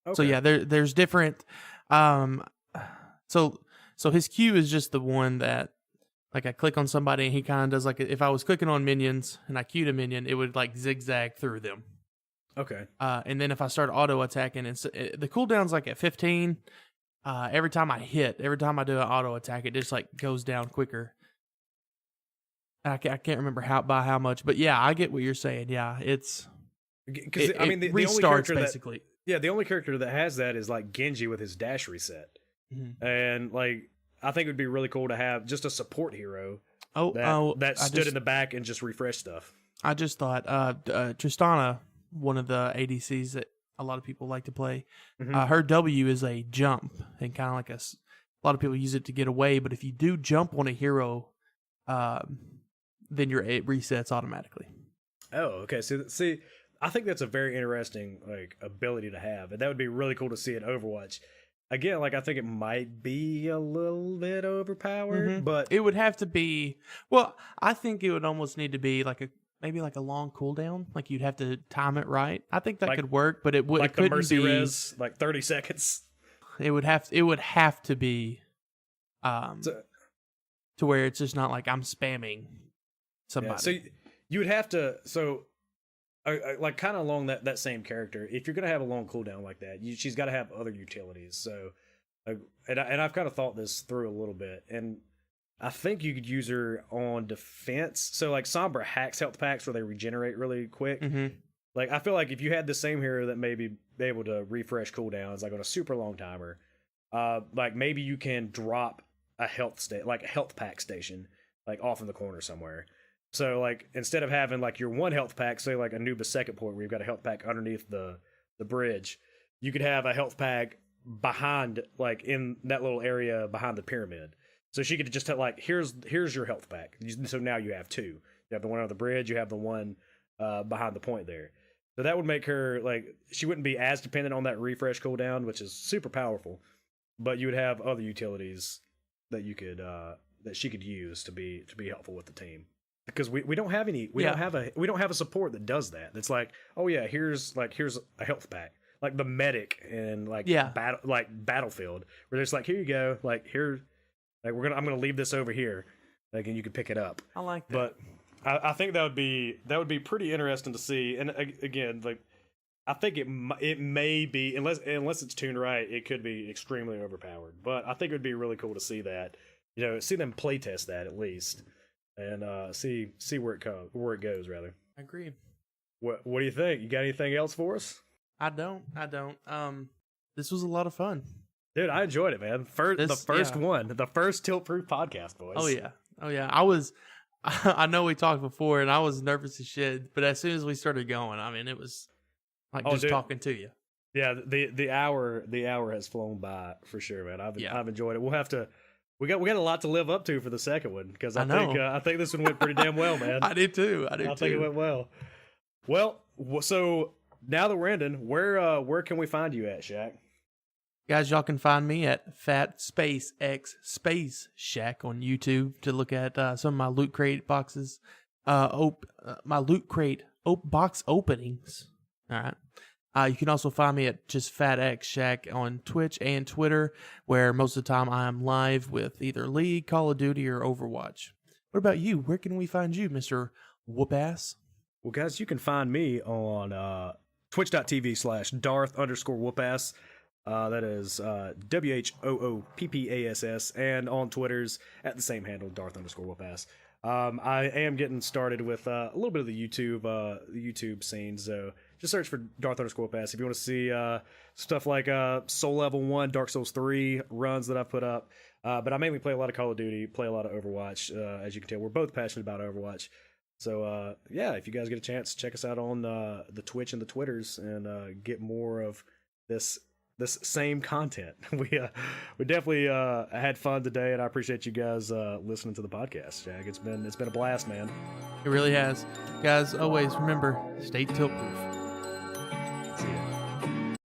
B: Okay. So yeah, there's different. So his Q is just the one that, like, I click on somebody and he kind of does like, if I was clicking on minions and I queued a minion, it would like zigzag through them.
A: Okay.
B: And then if I start auto attacking, and the cooldown's like at 15. Every time I do an auto attack, it just like goes down quicker. I can't remember by how much, but yeah, I get what you're saying. Yeah, it's because the
A: restarts
B: only character
A: basically. The only character that has that is like Genji with his dash reset. and like I think it would be really cool to have just a support hero
B: Oh,
A: that stood in the back and just refresh stuff.
B: I just thought Tristana, one of the ADCs that a lot of people like to play, her W is a jump, and kind of like a lot of people use it to get away. But if you do jump on a hero, then it resets automatically.
A: Oh, okay. So see, I think that's a very interesting like ability to have, and that would be really cool to see in Overwatch. Again, like I think it might be a little bit overpowered, but
B: it would have to be. Well, I think it would almost need to be like maybe like a long cooldown. Like you'd have to time it right. I think that could work, but it would
A: like
B: it couldn't
A: the mercy
B: be,
A: res, like 30 seconds.
B: It would have to be, to where it's just not like I'm spamming somebody.
A: Yeah, so you would have to like kind of along that same character. If you're gonna have a long cooldown like that, she's got to have other utilities. So, and I've kind of thought this through a little bit, and I think you could use her on defense. So like Sombra hacks health packs where they regenerate really quick. Like I feel like if you had the same hero that maybe be able to refresh cooldowns like on a super long timer, like maybe you can drop a health pack station like off in the corner somewhere. So like instead of having like your one health pack, say like Anubis second point where you've got a health pack underneath the bridge, you could have a health pack behind like in that little area behind the pyramid. So she could just tell like here's your health pack. So now you have two. You have the one on the bridge, you have the one behind the point there. So that would make her like she wouldn't be as dependent on that refresh cooldown, which is super powerful. But you would have other utilities that you could that she could use to be helpful with the team. Because we don't have any we don't have a support that does that. It's like, oh yeah, here's a health pack. Like the medic in like Battlefield, where there's like, here you go, like here like I'm gonna leave this over here. Like and you can pick it up.
B: I like that.
A: But I think that would be pretty interesting to see. And again, like I think it may be unless it's tuned right, it could be extremely overpowered. But I think it would be really cool to see that, see them playtest that at least, and see where it goes rather.
B: I agree.
A: What do you think? You got anything else for us?
B: I don't. This was a lot of fun.
A: Dude, I enjoyed it, man. The first Tilt Proof podcast, boys.
B: Oh yeah. I know we talked before, and I was nervous as shit. But as soon as we started going, I mean, it was like talking to you.
A: Yeah, the hour has flown by for sure, man. I've enjoyed it. We'll have to. We got a lot to live up to for the second one because I think this one went pretty damn well, man.
B: I did too. I
A: think it went well. Well, so now that we're ending, where can we find you at, Shaq?
B: Guys, y'all can find me at FatxShack on YouTube to look at some of my loot crate boxes, my loot crate box openings. All right. You can also find me at just FatxShack on Twitch and Twitter, where most of the time I am live with either League, Call of Duty, or Overwatch. What about you? Where can we find you, Mr. Whoopass?
A: Well, guys, you can find me on twitch.tv/Darth_Whoopass. That is WHOOPPASS, and on Twitter's at the same handle, Darth_Whoopass. I am getting started with a little bit of the YouTube scene, so just search for Darth_Whoopass if you want to see stuff like Soul Level 1, Dark Souls 3 runs that I've put up. But I mainly play a lot of Call of Duty, play a lot of Overwatch. As you can tell, we're both passionate about Overwatch. So if you guys get a chance, check us out on the Twitch and the Twitters and get more of this same content. We definitely had fun today, and I appreciate you guys listening to the podcast, Jack. It's been a blast, man.
B: It really has. Guys, always remember, stay tilt proof.